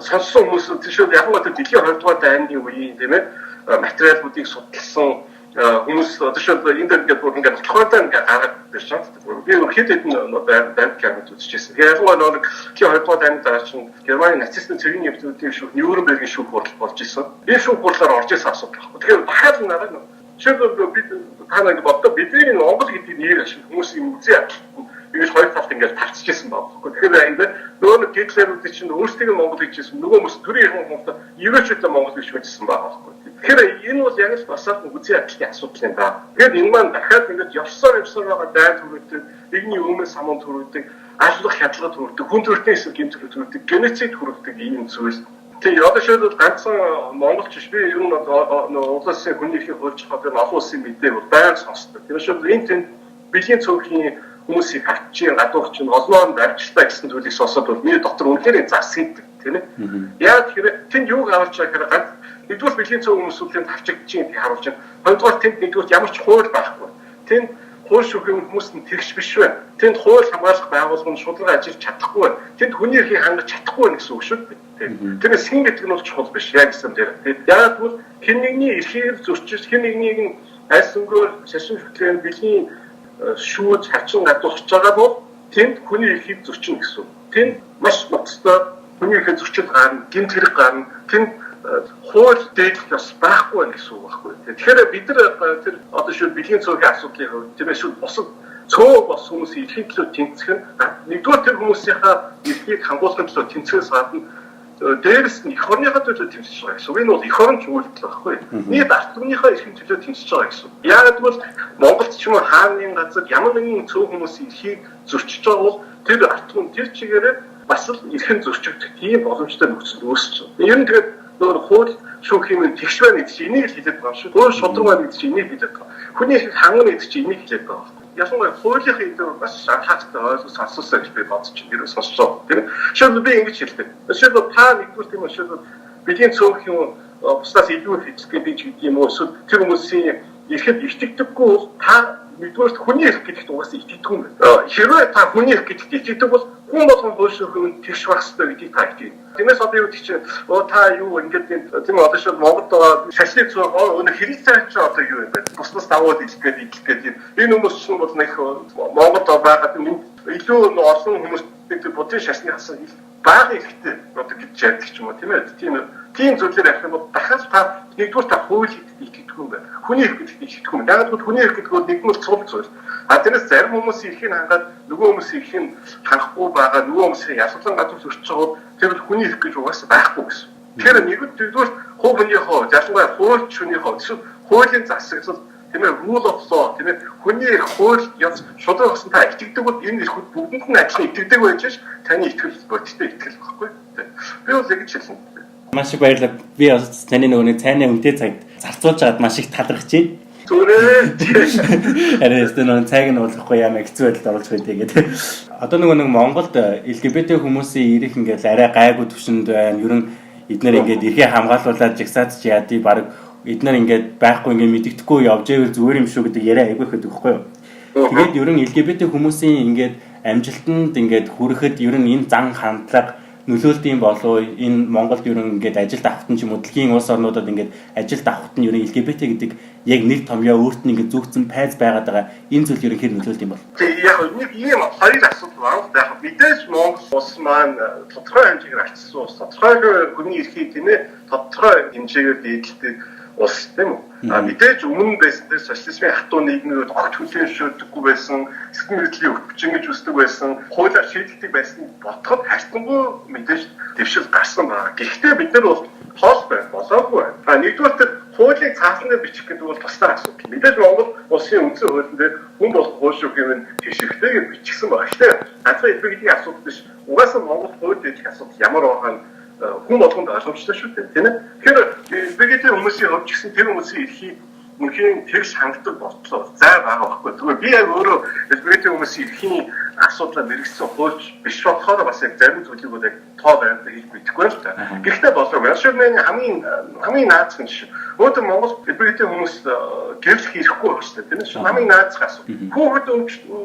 сонссон хүмүүс тийшээ яг нь дэлхийн 2 дугаар дайны үеийн тийм ээ материалуудыг судалсан хүмүүс одоо шууд энэ дээр ингээд тохиолдол ингээд гараад ирж байгаа. Би хэд хэдэн байнг гэж үзчихсэн. Яг нь нэг дэлхийн 2 дугаар дайны дараа чинь Германы нацистын цэргийн нэмтүүдийн шүүх Нюрнбергийн шүүх хурал болж исэн. Энэ шүүх хурлаар орж исэн асуудал байхгүй. Тэгэхээр дахиад нараа шийдвэр бид та нэг боддоо бидний Монгол гэдэг нэр ашиг хүмүүсийн үзээ ингэж хоёр талд ингээд тавцчихсан байхгүй. Тэгэхээр энэ нөгөө Гитлерүүд чинь өөрсдөө Монгол гэжсэн нөгөө хүмүүс төрийн хүмүүс еврейчүүдээ Монгол гэж хүчсэн байхгүй. Тэгэхээр энэ бол яг л басаад үзээ адилхан асуудал юм да. Тэгэхээр энэ маань дахиад ингэж явсаар байгаа дайн төрөлтөд нэгний өмнө самун төрөлтөд ажлах хядлага төрөлтөд хүн төрөлтний эсрэг гэмт төрөлтөд геноцид төрөлтөд ийм зүйл. Тэгээ одоо шийдэл ганцхан монголч би ер нь улсын хүний эрхийг хуульж байгаа олон улсын мэдээ бол байнга сонсдог. Тэр шиг энэ тэнд бэлгийн цөөхний хүмүүсийг авчийн гадуурч нь олноор барьчлаа гэсэн зүйлийг сонсоод бол миний доктор үнэхээр зас хийдэг тийм ээ. Яг тэгэхээр тэнд юуг авч байгаа гэхээр ганц нэгдүгээр бэлгийн цөөх хүмүүсүүдийн тавчигдчих юм харуулж байна. Хоёрдугаар тэнд нэгдүгээр ямар ч хууль байхгүй. Тэнд хууль шүүхийн хүмүүс нь тэгш биш байна. Тэнд хууль хамгаалах байгууллага нь шударга ажиллаж чадахгүй байна. Тэнд хүний эрхийг хангаж чадахгүй байна гэсэн үг шүү дээ. Тэр сэн гэдэг нь бол чухал биш яг гэсэн дээр. Яг бол хэн нэгний эрхийг зөрчиж хэн нэгнийг нь аль сүнгээр шашин хөтлөөн бэлгийн шүүж хачин гадуурч байгаа бол тэнд хүний эрхийг зөрчинө гэсэн. Тэнд маш ноцтой хүний эрхийг зөрчил гарна, гэмт хэрэг гарна. Тэнд хууль дэглэх бас байхгүй байх гэсэн үг байхгүй. Тэгэхээр бид нар тэр одоо шууд бэлгийн цөөхөн асуудлыг тиймээс шууд босод цөөх бос хүмүүсийн эрхийн төлөө тэмцэх нь нэгдүгээр тэр хүмүүсийнхаа эрхийг хамгаалахын төлөө тэмцэхээс гадна дээрээс нь эх орныхаа төлөө тэмцэж байгаа гэсэн. Энэ бол эх орон чиглэл байхгүй. Нийт ард түмнийхээ эрхийн төлөө тэмцэж байгаа гэсэн. Яг тэгвэл Монголд ч юм уу хааны газар ямар нэгэн цөөх хүмүүсийн эрхийг зөрчиж байгаа бол тэр ард түмэн тэр чигээрээ бас л эрхэн зөрчигдөх тийм боломжтой нөхцөл үүсэж байна. Ер нь тэгээд нөр хууль шүүхийн юм тэгш байна гэдэг чинь энийг хэлээд байгаа шүү. Хууль шударга байна гэдэг чинь энийг хэлээд байгаа. Хүний эрхийг хангана гэдэг чинь энийг хэлээд байгаа. Ялангуяа хуулийн хэлээр бас шаардлага ойлгож асуусаа гэж би бодож байна. Тэр сонсоо. Тэр шууд би ингэж хэлдэг. Шууд та нэгдүгээр тийм шууд бидний цөөх юм бусдаас илүү хэцүү гэж гэдэг юм уу? Тэр хүмүүсийн эрхэд итгэдэггүй бол та нэгдүгээр хүний эрх гэдэгт угаасаа итгэдэг юм байна. Хэрвээ та хүний эрх гэдэгт итгэдэг бол хүн болгон хууль шүүхийн тэгш байх хэрэгтэй гэдгийг та итгэв. Тиймээс одоо юу гэж та юу ингээд тийм одоо шууд Монголд байгаа шашны цог өнө хэрэгцээ ч одоо юу юм бэ? Бусдаас даваад илтгэхэд энэ хүмүүс ч бол нэг Монголд байгаа илүү олон хүмүүс бодгийн шашны хасаа бага ихтэй одоо гэж ярьдаг ч юм уу тийм ээ. Тийм зүйлээр авах юм бол дахиад та нэгдүгээр та хуулийг итгэдэг юм байна. Хүний эрх гэдэгт итгэдэг юм. Яг л хүний эрх гэдэг нь нэгдүгээр цул зүйл. Тэрнээс зарим хүмүүсийн эрхийг хангаад нөгөө хүмүүсийн эрхийг хангахгүй байгаа нөгөө хүмүүсийн ялгалан гадуур зөрчиж байгаа тэр бол хүний эрх гэж угаасаа байхгүй гэсэн. Тэгэхээр нэгдүгээр хувь хүнийхөө ялангуяа хууль шүүнийхөө эсвэл хуулийн засаглал тийм ээ rule of law тийм ээ хүний эрх хууль яз шударга болсон та итгэдэг бол энэ эрхүүд бүгдэнд нь адилхан итгэдэг байж ш таны итгэл бодиттой итгэл байхгүй. Би бол ингэж хэлсэн. Маш их баярлалаа. Би бас таны нөгөө нэг цайны үнэтэй цагт зарцуулж аваад маш их талархаж байна. Зүрээ. Арай өстөн цайг нь уулахгүй яа хэцүү байдалд оруулж байдгийг гэдэг. Одоо нөгөө нэг Монголд LGBT хүмүүсийн ирэх ингээл арай гайгүй төвшөнд байна. Ер нь эднэр ингээд эрхээ хамгаалуулаад жигсаад ч яадий баг эднэр ингээд байхгүй ингээд мэддэхгүй явж ивэл зүгээр юм шүү гэдэг яриа айгүй ихэд өгөхгүй юу. Тэгээд ер нь LGBT хүмүүсийн ингээд амжилтанд ингээд хүрэхэд ер нь энэ зан хандлага нөлөөлт юм болов энэ Монголд ер нь ингээд ажилд авахт нь ч юм уу дэлхийн улс орнуудад ингээд ажилд авахт нь ер нь LGBT гэдэг яг нэг томьёо өөрт нь ингээд зүгцэн пайз байгаад байгаа энэ зүйл ер нь хэр нөлөөлт юм бол. Яг нэг ийм хоёр асуудал байна. Яг мэдээж Монгол улс маань тодорхой хэмжээгээр ачсан улс, тодорхой хүний эрхийг тийм ээ тодорхой хэмжээгээр дээдэлдэг улс тийм үү. Мэдээж өмнө байсан социализмын хатуу нийгмүүд огт хүлээншүүлдэггүй байсан, эсрэг мэдлийн өвчин гэж үздэг байсан, хуулиар шийдэлдэг байсан ботход харьцангуй мэдээж дэвшил гарсан байна. Гэхдээ бид нар бол хоол байх болоогүй байна. Нэгдүгээр тэр хуулийн цааснаар бичих гэдэг бол тусдаа асуудал. Мэдээж Монгол улсын үндсэн хуулинд дээр хүн болох хууль шүүх юм тийшэрхтэй гэж бичсэн байна. Гэхдээ ганцхан эдгээр гэдгийг асуудал биш. Угаасаа Монгол хууль дэвших асуудал ямар байгаа нь хүн болгонд ойлгомжтой шүү дээ. Тийм ээ. Тэгэхээр LGBT хүмүүсийн хувьд ч гэсэн тэр хүмүүсийн эрхийг мөнхийн тэгш хангалттай болтлоо зай байгаа байхгүй. Тэгвэл би яг өөрөө LGBT хүмүүсийн эрхийн асуудлаа мэрэгсэн хуульч биш болохоор бас яг зарим зүйлийг бол яг тоо байранд хийж мэдэхгүй л та. Гэхдээ болов яшрын хамгийн наацхан жишээ. Өөдөө Монгол LGBT хүмүүс гэрлэх хэрэггүй байна шүү дээ. Тийм ээ. Хамгийн наацхан асуудал. Хүүхэд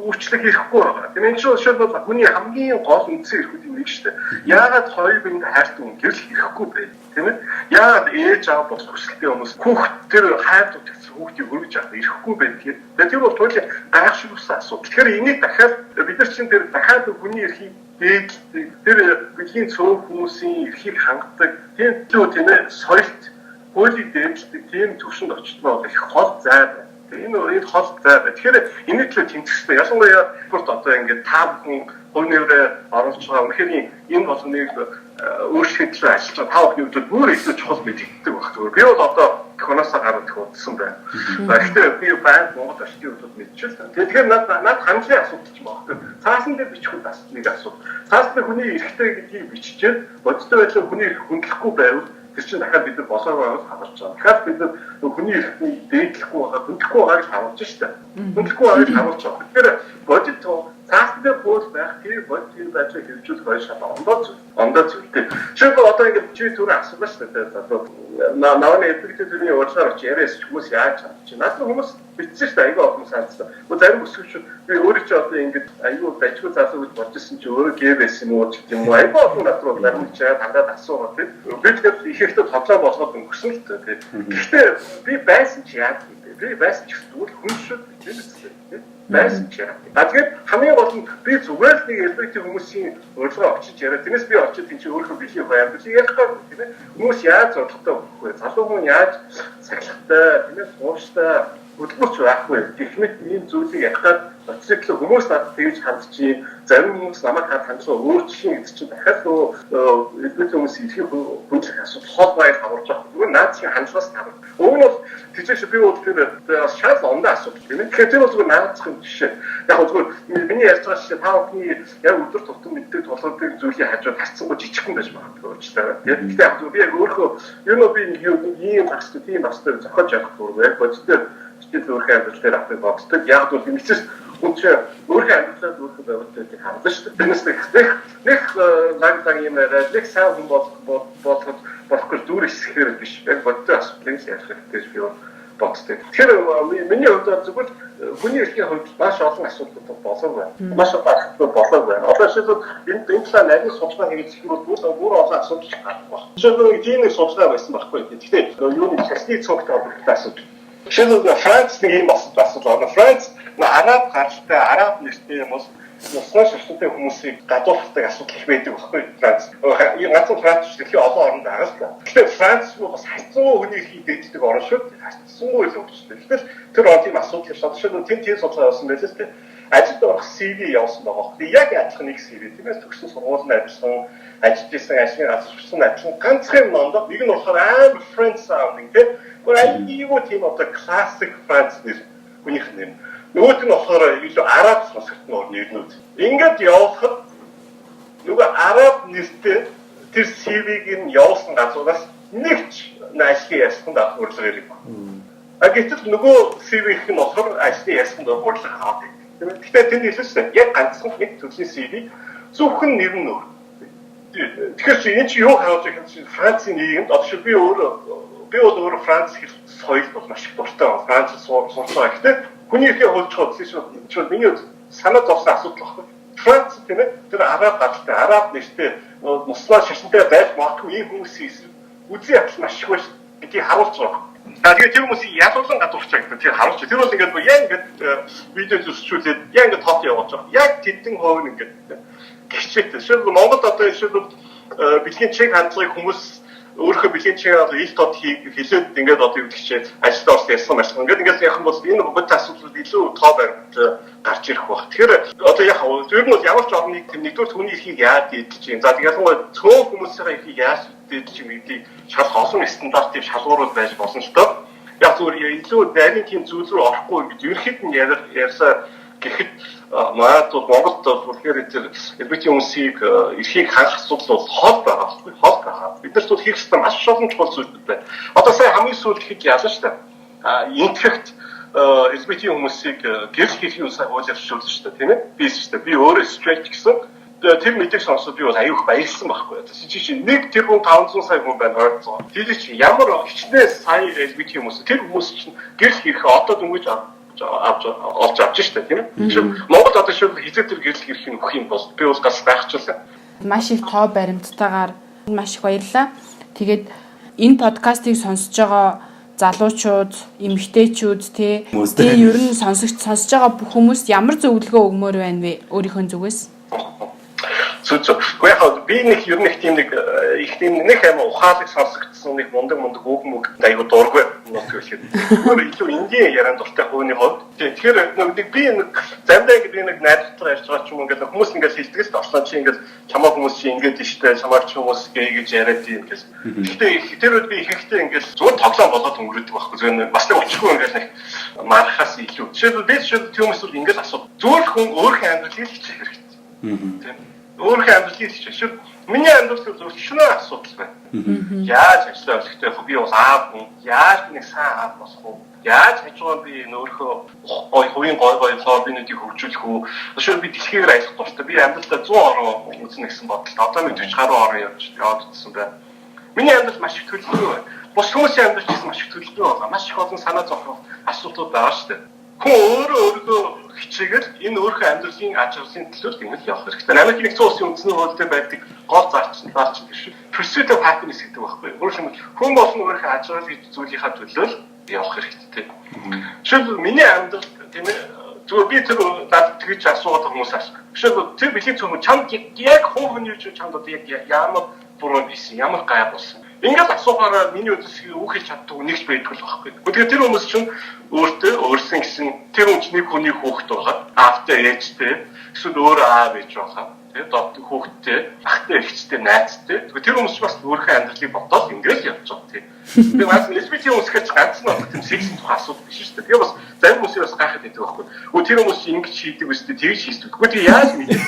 өвчлөх хэрэггүй байгаа. Тийм энэ шууд бол хүний хамгийн гол үндсэн эрхүүдийн нэг шүү дээ. Яагаад хоёр биенд хайртай гэрлэх хэрэггүй бэ? Тийм ээ. Яагаад ээж аав болох хүсэлтэй хүмүүс хүүхэд тэр хайр дутагдсан хүүхдийг өргөж авах ирэхгүй байх гэхээр тэр бол туйлын гайхшигсан асуудал. Тэгэхээр энийг дахиад бид нар чинь тэр дахиад хүний эрхийг дээдэлдэг тэр бидний цөөн хүмүүсийн эрхийг хангадаг тийм ээ соёлт хуулийг дээдэлдэг тийм төвшөнд очтмоо их хол зай байна. Энэ хол зай байна. Тэгэхээр энэ төлөө тэмцэхтэй ялангуяа бүрт одоо ингээд та бүхэн хувь нэрээ оруулж байгаа үнэхээр энэ болгоныг өөрчлөлт төлөө ажиллаж байгаа тав хүмүүсд бүр илүү чухал мэдэгддэг баг. Би бол одоо коноосоо гараад хуудсан байна. Гэхдээ би банк Монгол ашигын хувьд мэдчихсэн. Тэгэхээр над хамгийн асуудал ч байна. Цаасан дээр бичих үед бас нэг асуудал. Цаасан дээр хүний эрхтэй гэдгийг биччихээд бодиттой байдлаар хүний эрх хүндлэхгүй байвал тэр чинь дахиад бид нар болоогүй байгаас хамаарч байгаа. Дахиад бид нар хүний эрхний дээдлэхгүй байгаа, хүндлэхгүй байгааг хамаарч штэ. Хүндлэхгүй байгааг хамаарч байгаа. Тэгэхээр бодит цаасан дээр хууль байх, тэр бодит тэр байдлыг хэрэгжүүлэх хоёр шал ондоо зүйлтэй. Чи одоо ингээд чи түрүү асуулаа штэ. 나는 애들이 어쩌라 제레스 хүмүүс яаж чадчих. Наадмын хүмүүс бичсэн шүү дээ. Айгүй олон санацсан. Зарим өсгөч би өөрөө ч одоо ингэж аюу бачгүй залуу гэж бодож ирсэн чи өөрөө гээвэс юм уу гэх юм уу. Айгүй олон надруу зарим ч дандаа асуугаад тийм. Би тэгэхээр ихэвчлэн тоглоо болгоод өнгөрсөн л дээ. Гэхдээ би байсан чи яах вэ? Би байсан ч зүгээр хүн шүү дээ. Байсан ч яах вэ? Тэгээд хамгийн гол нь би зүгээр л нэг элбэт хүмүүсийн урилга очиж яриа. Тэрнээс би очиж тийм чи өөрөө бихий баяр. Би ярих гоо тийм ээ. Хүмүүс яаж бодлоо вэ? Залуу хүн яаж цаглагтай, тийм ээ, сууштай хөдөлмөрч байх вэ? Техник ийм зүйлийг ярихад мотоцикл хүмүүс надад тэгж хандчих. Зарим хүмүүс намайг хандсан өөрчлөн гэдэг чинь дахиад элбэт хүмүүс ихийн хүндлэх асуудал хол баяр хамарч байгаа. Зүгээр наад чинь хандлагаас тавар. Уг нь бол тийч би өөртөө шал ондоо асуудал тийм ээ. Тэгэхээр тэр бол зүгээр наадах юм жишээ. Яг зүгээр миний ярьж байгаа жишээ та бүхний яг өдөр тутам мэддэг толгойд зүйлийн хажууд харцсангүй жижигхэн байж магадгүй ч тийм. Гэхдээ яг би яг өөрөө ер нь би ийм багстай тийм багстай зохиож явах зүгээр яг бодтой чиглэл өөрхөн амьдрал дээр авах боддог. Яг бол мэдээс үнэхээр өөрхөн амьдралаа өөрхөн байвалтай харлаа шүү дээ. Тэрнээс нэг лаглаг юм яриад нэг сайн хүн болохгүй дүүр хэсгээр биш. Яг бодтой асуудлыг ярих хэрэгтэй би боддог. Тэгэхээр миний хувьд зөвхөн хүний эрхийн хувьд маш олон асуудал болов байна. Маш олон асуудал болов байна. Одоо шийдэл энэ талаар нарийн судалгаа хийх бол бүр олон асуудал гарах байна. Шийдэл тийм нэг судалгаа байсан байхгүй. Гэхдээ юуны частны цогт авах асуудал. Шийдэл Франц нэг юм асуудал. Франц араб гаралтай араб нэртэй юм бол Нусгай шашинтай хүмүүсийг гадуурхдаг асуудал их байдаг байхгүй Франц. Ганцхан Франц ч дэлхийн олон оронд байгаа л да. Тэгэхээр Франц бас хацсан хүний хийдэг орн шүү. Хацсангүй л өвчтэй. Тэгэхээр тэр он тийм асуудал шат шүү. Тийм судалгаа явуулсан байлээ тийм. Ажилд орох CV явуулсан байгаа. Яг адилхан нэг CV тиймээс төгссөн сургуулийн адилхан ажиллаж исэн ажлын газар сурсан адилхан ганцхан номдоо нэг нь болохоор амар French sounding тийм. Айгүй тийм одоо classic French нэр хүнийх нэр. Нөгөөт нь болохоор илүү араб сонсогдсон нэрнүүд. Ингээд явуулахад нөгөө араб нэртэй тэр CV-г нь явуулсан газраас нэгч ажлын ясанд авах урилга ирэх байна. Гэтэл нөгөө CV-х нь болохоор ажлын ясанд урилга авах. Гэхдээ тэнд хэлсэн яг ганцхан нэг төрлийн CV зөвхөн нэр нь өөр. Тэгэхээр энэ чи юу харуулж байгаа юм бэ? Францын нийгэмд одоо би өөр Франц хэл соёл бол маш их дуртай байна. Франц сурсан гэхдээ хүний эрхээ хөлж байгаа зүйл миний санаа зовсон асуудал баггүй. Франц тийм ээ тэр араб гаралтай араб нэртэй муслиман шашинтай байж магадгүй ийм хүмүүсийн үзий явдал маш их байна. Гэдгийг харуулж байгаа. Тэгээд тэр хүмүүсийг ялуулан гадуурч байгаа. Тэр харуулж. Тэр бол ингээд яг ингээд видео зүсчүүлээд яг ингээд топ явуулж байгаа. Яг тэдэн хувь нь ингээд гихчээтэй. Шилбэл Монголд одоо шилбэл бэлгийн чек хандлагыг хүмүүс өөрөөхөө бэлгийн чек ил тод хэлээд ингээд одоо юу гихчээд ажилд орсон ярьсан маш их. Ингээд яг юм бол энэ бүгд асуудлууд илүү тоо баримт гарч ирэх баг. Тэгэхээр одоо яг зөв нь бол ямар ч орны нэгдүгээр хүний эрхийг яаж дийдэж юм. За тэгээд цөөн хүмүүсийн эрхийг яаж дийдэж юм гэдгийг шал олон стандартын шалгуурууд байж болно л доо. Яг зүгээр илүү нарийн тийм зүйл рүү орохгүй гэж ерхэд нь ярьсаа гэхэд маад Монголд болохоор тэр элбэт хүмүүсийг эрхийг хангах асуудал бол хол байгаа байхгүй хол байгаа. Бид нарт бол хийх ёстой маш олон чухал зүйлүүд байна. Одоо сая хамгийн сүүлд хэд яалаа шүү дээ. Интэгт элбэт хүмүүсийг гэрэл хийхин усаа хуулиар шүүлсэн шүү дээ тийм ээ. Би шүү дээ. Би өөрөө straight гэсэн тэр мэдээг сонсоод би бол аюух баярлсан байхгүй. Жишээ нь нэг тэрбум 500 сая хүн байна ойрцоо. Тэр чинь ямар хичнээн сая элбэт хүмүүс тэр хүмүүс чинь гэрэл хийх одоо дөнгөж олж авч штэ тийм ээ. Монгол одоо шууд хизээ тэр гэрэл хэрэг нь өгөх юм бол би бол гас байхчлаа. Маш их тоо баримттайгаар маш их баярлалаа. Тэгээд энэ подкастыг сонсож байгаа залуучууд, эмэгтэйчүүд тий ер нь сонсож байгаа бүх хүмүүст ямар зөвлөгөө өгмөр байна вэ? Өөрийнхөө зүгээс. Яг би нэг ер нь их тийм нэг амар ухаалаг сонсогдсон нэг мундаг үг айгу дургүй нот хэлэхэд. Илүү энгийн ярианд дуртай хөөний хувьд. Тэгэхээр би замдаа гэдэг нэг найзтайгаа ярьж байгаа ч юм ингээд хүмүүс ингээд хэлдэг л орлоо чи ингээд чамаа хүмүүс чи ингээд тийштэй чамаа ч хүмүүс гэж яриад тийм гэж. Гэхдээ тэр үед би ихэнхдээ ингээд зөвхөн тоглоом болоод өнгөрөөдөг байхгүй. Зөвхөн бас нэг очихгүй ингээд нэг мархаас илүү. Жишээлбэл би хүмүүс бол ингээд асуу. Зөвхөн хүн өөрхийн амьдралыг хичээх хэрэгтэй. Тийм. Өөрийнхөө амьдралыг хичээх. Миний амьдрал зөвшнөө асуудал байна. Яаж ажиллах хэрэгтэй вэ? Би бас аав хүн. Яаж нэг сайн аав болох вэ? Яаж хажуугаар би өөрийнхөө хувийн гой хоббинуудыг хөгжүүлэх үү? Өшөө би дэлхийгээр аялах дуртай. Би амьдралдаа 100 орон үзнэ гэсэн бодолтой. Одоо нэг 40 гаруй орон явж яваад ирсэн байна. Миний амьдрал маш их төлөвлөгөө байна. Бус хүмүүсийн амьдрал ч гэсэн маш их төлөвлөгөө байна. Маш их олон санаа зовох асуудлууд байгаа шүү дээ. Хүн өөрөө хичээгээл энэ өөрийнхөө амьдралын аж аргалын төлөө тэмэл явах хэрэгтэй. Америкийн нэгдсэн улсын үндэсний хуулиуд байдаг гол зарчил биш. Pursuit of happiness гэдэг байхгүй. Өөрөөр хэлбэл хүн болон өөрийнхөө аж аргал гэж зүйлийнхаа төлөө явах хэрэгтэй. Жишээлбэл миний амьдрал тийм ээ зүгээр би тэр надад тэгж асуугаад хүмүүс асуух. Жишээлбэл тэр бэлгийн цөмө чамд яг хүн юу ч чамд яг ямар буруу байсан, ямар гай болсон. Ингээд асуухаараа миний өдөсгийг үхэж чаддаг нэгч байдгүй л байхгүй. Тэгэхээр тэр хүмүүс чинь өөртөө өөрсөн гэсэн тэр хүнчний хүний хүүхэд байгаа. Аавтай ээжтэй эсвэл өөр аав ээж байгаа. Тэгээд доод хүүхэдтэй, ахтай эгчтэй, найзтай. Тэр хүмүүс бас өөрийнхөө амьдралыг бодоод ингээд явж байгаа тийм. Би бас лесбик хүмүүс гэж ганц нь тийм секс тухай асуудал биш шүү дээ. Тэгээ бас зарим хүмүүс бас гайхаад байдаг байхгүй. Өө тэр хүмүүс ингэж хийдэг үстэй тэгж хийдэг. Гэхдээ яаж мэдээ.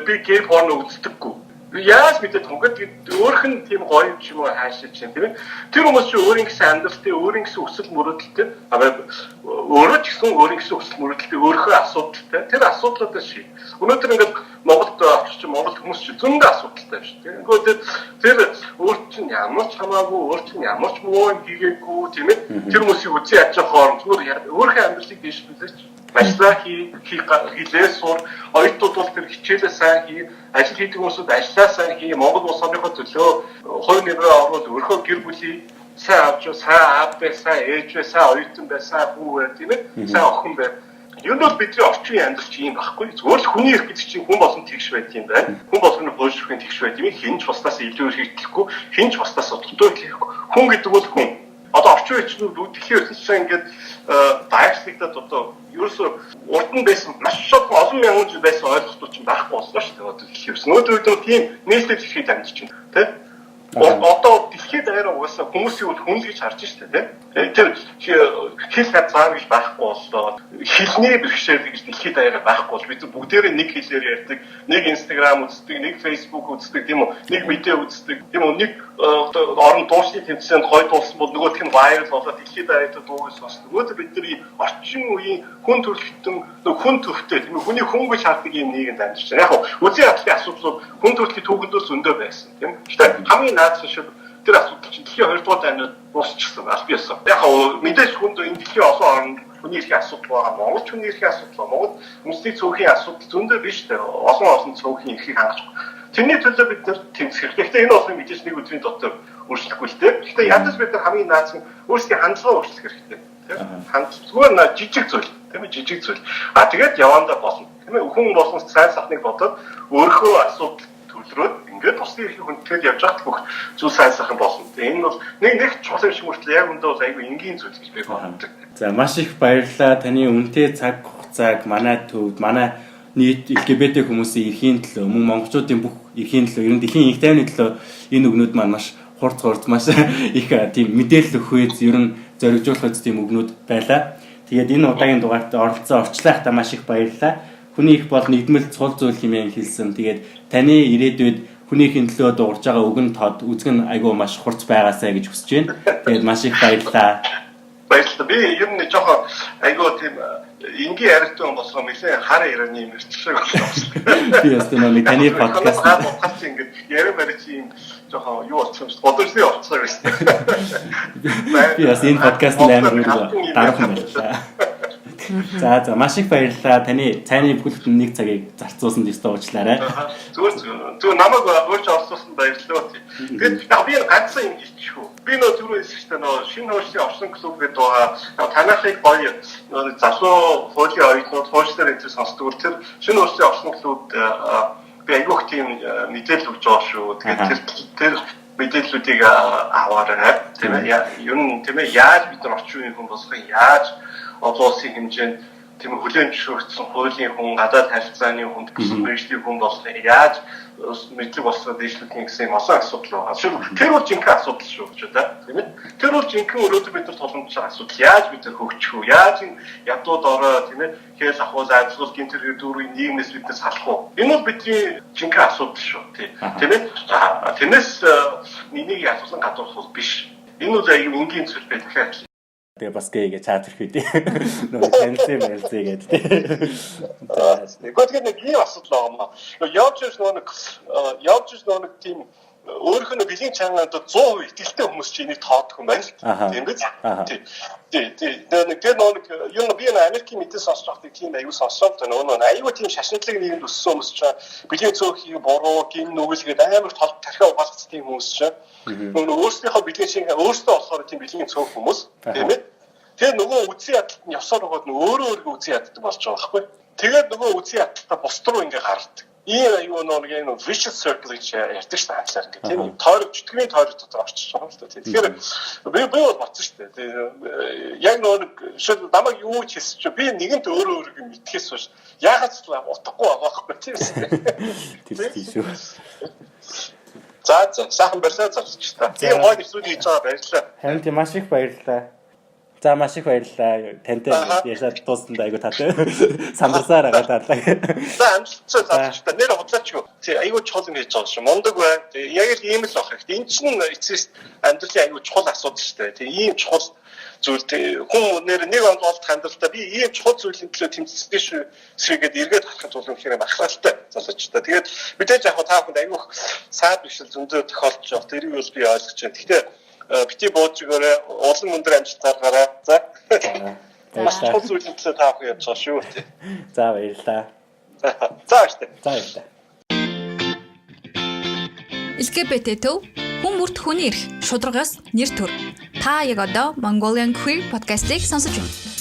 Би гей порно үздэггүй. Яаж мэдээд хөнгөд өөрх нь тийм гоё юм ч юм уу хаашаа чинь тийм ээ. Тэр хүмүүс чинь өөрийн гэсэн амьдралтай, өөрийн гэсэн өсөл мөрөдөлтэй, өөрөө ч гэсэн өөрийн гэсэн өсөл мөрөдөлтэй, өөрийнхөө асуудалтай. Тэр асуудлуудаа ший. Өнөөдөр ингээд Монголд очиж Монгол хүмүүс чинь зөндөө асуудалтай биш тийм. Ингээд тэр өөр чинь ямар ч хамаагүй, өөр чинь ямар ч муу юм хийгээгүй тийм ээ. Тэр хүмүүсийг үзий яаж хооронд зүгээр өөрийнхөө амьдралыг дэвш билээч. Ажлаа хийлээ сур, оюутнууд бол тэр хичээлээ сайн хий, ажил хийдэг хүмүүсд ажлаа сайн хий, Монгол улс орныхоо төлөө хувь нэмрээ оруулаад өөрийнхөө гэр бүлийг сайн авч, сайн аав бай, сайн ээж бай, сайн оюутан бай, сайн хүү бай, тийм ээ, сайн охин бай. Юу нь бол бидний орчин амьдрал чинь юм байхгүй. Зөвхөн л хүний эрх гэдэг чинь хүн болсон тэгш байдаг юм байна. Хүн болгоны хойшрохын тэгш байдаг юм. Хинч бусдаас илүү хэрэгдэхгүй, хинч бусдаас дутуу хийхгүй. Хүн гэдэг бол хүн. Одоо орчин үеийнүүд дэлхийн ертөнцийн ингээд дайрчлагдаад одоо ерөөсөө урд нь байсан маш олон мянган жил байсан ойлголтууд чинь байхгүй боллоо шүү дээ. Одоо дэлхийн ертөнцийн өнөөдөр тийм нийслэл дэлхийд амьдч байна. Тэ? Одоо дэлхийд даяараа угаасаа хүмүүсийг бол хүн л гэж харж штэ тийм. Тэр хэл хязгаар гэж байхгүй боллоо. Хэлний бэрхшээл гэж дэлхийд даяараа байхгүй бол бид бүгдээрээ нэг хэлээр ярьдаг, нэг Instagram үздэг, нэг Facebook үздэг тийм үү? Нэг мэдээ үздэг. Тийм үү? Нэг орон дуусны тэмцээнд гой дуулсан бол нөгөөх нь viral болоод дэлхийд даяараа дуугаас сонсдог. Өнөөдөр бидний орчин үеийн хүн төрөлхтөн хүн төвтэй тийм үү? Хүний хүн гэж хардаг юм нийгэмд амьдарч байна. Яг нь үзий хадлын асуудлууд хүн төрөлхтний түүхэндөөс өндөө байсан тийм. Гэхдээ хамгийн наадсан шиг тэр асуудал чинь дэлхийн 2 дугаар дайнууд дуусчихсан аль биесээ. Яг мэдээж хүнд энэ дэлхийн олон оронд хүний эрхийн асуудал байгаа. Монгол хүний эрхийн асуудал, Монгол үндэсний цөөхөн асуудал зөндөө биш дээ. Олон цөөхөн эрхийг хангах. Тэрний төлөө бид нар тэмцэх хэрэгтэй. Гэхдээ энэ бол мэдээж нэг өдрийн дотор өөрчлөхгүй л дээ. Гэхдээ ядаж бид нар хамгийн наадсан өөрсдийн хандлагаа өөрчлөх хэрэгтэй. Тийм. Зүгээр жижиг зүйл, тийм ээ, жижиг зүйл. Тэгээд явандаа болно. Тийм ээ, хүн болсон сайн сахныг бодоод өөрийнхөө асуудал төлрөөд ингээд тусны эрхийг хүндэтгэл явж байгаа бүх зүйл сайн сайхан болно. Энэ бол нэг чухал юм шиг мөртлөө яг өндөө бол айгүй энгийн зүйл гэж би боддог. За маш их баярлалаа. Таны үнэтэй цаг хугацааг манай төвд, манай нийт LGBT хүмүүсийн эрхийн төлөө, мөн монголчуудын бүх эрхийн төлөө, ер нь дэлхийн их тайвны төлөө энэ үгнүүд маань маш хурц маш их тийм мэдээлэл өгөх үез ер нь зоригжуулах тийм үгнүүд байлаа. Тэгээд энэ удаагийн дугаарт оролцсон орчлаахтаа маш их баярлалаа. Хүний их бол нэгдмэл цул зүйл хэмээн хэлсэн. Тэгээд таны ирээдүйд хүний эрхийн төлөө дуурж байгаа үгэн тод үзгэн айгүй маш хурц байгаасаа гэж хүсэж байна. Тэгээд маш их баярлалаа. Баярлалаа. Би ер нь жоохон айгүй тийм энгийн ярилцсан болохоор нэлээ хар ирээний юм ирчихсэн байна. Би ястаа нэг таны подкаст ингээд ярим барьж юм жоохон юу болчихсон шүү дээ. Бодолсны орцоо байсан. Би бас энэ подкастын амар дараахан байлаа. За маш их баярлалаа. Таны цайны бүхэлд нэг цагийг зарцуулсан дэстэ уучлаарай. Зүгээр намайг өөрч орсуулсан баярлалаа. Тэгээд би ганцхан юм хэлчих шүү. Би нөө түрүү хэлсэн шүү дээ. Шинэ хуулийн орсон клуб гэдэг байгаа. Танахыг гоё залуу хуулийн оюутнууд хуульчлаар энэ сонсдог. Тэр шинэ хуулийн орсон клубд би айгүйх тийм мэдээлэл өгч байгаа шүү. Тэгээд тэр мэдээллүүдийг аваарай. Тийм ээ. Ер нь тийм ээ яаж бид нар орчин үеийн хүн болохыг яаж олон улсын хэмжээнд тийм хүлээн зөвшөөрсөн хуулийн хүн, гадаад харилцааны хүн, гэсэн мэргэжлийн хүн болохыг яаж мэдлэг болсоо дэвшлүүлэх гэсэн олон асуудал байгаа. Тэр бол жинхэнэ асуудал шүү гэж байна. Тийм ээ. Тэр бол жинхэнэ өрөөдөө бид нар толгомж байгаа асуудал. Яаж бид нар хөгжих вэ? Яаж энэ ядууд ороо тийм ээ хэл ахуй зайлшгүй гинтэр дүүрийн нийгмээс биднээс салах уу? Энэ бол бидний жинхэнэ асуудал шүү. Тийм ээ. Тэрнээс нэгийг ялгуулсан гадуурх бол биш. Энэ бол аюу энгийн зүйл байх. Тэгээ бас гээ гэж чаад ирэхгүй дээ. Нөгөө танилцсан байлцээ гэдэг тий. Гэхдээ тэгээд нэг ийм асуудал байгаа маа. Явж нөгөө нэг тийм өөрөөх нь бэлгийн чангаанд 100% итгэлтэй хүмүүс чинь энийг тоодох юм байна л. Тийм биз? Тий. Тэгээд нэг юу би Америкийн мэдээ сонсож байхдаа тийм аюу сонсоод нөгөө аюу тийм шашинтлаг нийгэмд өссөн хүмүүс чинь бэлгийн цөөхий буруу гин нүгэлгээд амар толд тархиа угаалгацсан тийм хүмүүс чинь нөгөө өөрсдийнхөө бэлгийн чанга өөрсдөө болохоор тийм бэлгийн цөөх хүмүүс тийм ээ. Тэгээд нөгөө үсгийн ядалт нь явсаар байгаад өөрөө үсгийн ядалт болж байгаа байхгүй. Тэгээд нөгөө үсгийн ядалтаа бус руу ингээ гардаг. Ийм аюу нэг vicious circle гэж ярьдаг шүү дээ англиар ингээд тийм тойрог чөтгөрийн тойрог дотор орчиж байгаа юм л да. Тэгэхээр би бол батсан шүү дээ. Яг нэг шууд намайг юу ч хэлсэн чи би нэгэнт өөрөө мэдхээс биш. Яагаад ч утгагүй байгаа байхгүй тийм шүү. За сайхан барьлаа зарч та. Тийм гой нэсүүд хийж байгаа баярлалаа. Харин тийм маш их баярлалаа. За маш их баярлалаа. Тантай яшаад дуусанд айгу таатай. Сандарсаар байгаа таалаа. За амжилттай зарч та. Нэр худлаач юу. Тий айгу чухал юм хийж байгаа шүү. Мундаг бай. Яг л ийм л байх хэрэгтэй. Энд чинь эцэст амьдралын айгу чухал асуудал шүү дээ. Тий ийм чухал зүйл хүн нэр нэг онд олдох амьдралдаа би ийм чухал зүйлийн төлөө тэмцсэн шүү. Сэргээд эргээд харахад бол үнэхээр бахархалтай залууч та. Тэгээд мэдээж яг та бүхэнд айгу саад бишэл зөндөө тохиолдож байгаа. Тэрийг бол би ойлгож байна. Гэхдээ бити бууж өгөөрэй. Улан өндөр амжилтаар гараа. За. Маш чухал зүйлийн төлөө та бүхэн явж байгаа шүү. За баярлалаа. За баярлалаа. За баярлалаа. LGBT төв хүн бүрт хүний эрх шударгаас нэр төр. Та яг одоо Mongolian Queer podcast-ийг сонсож байна.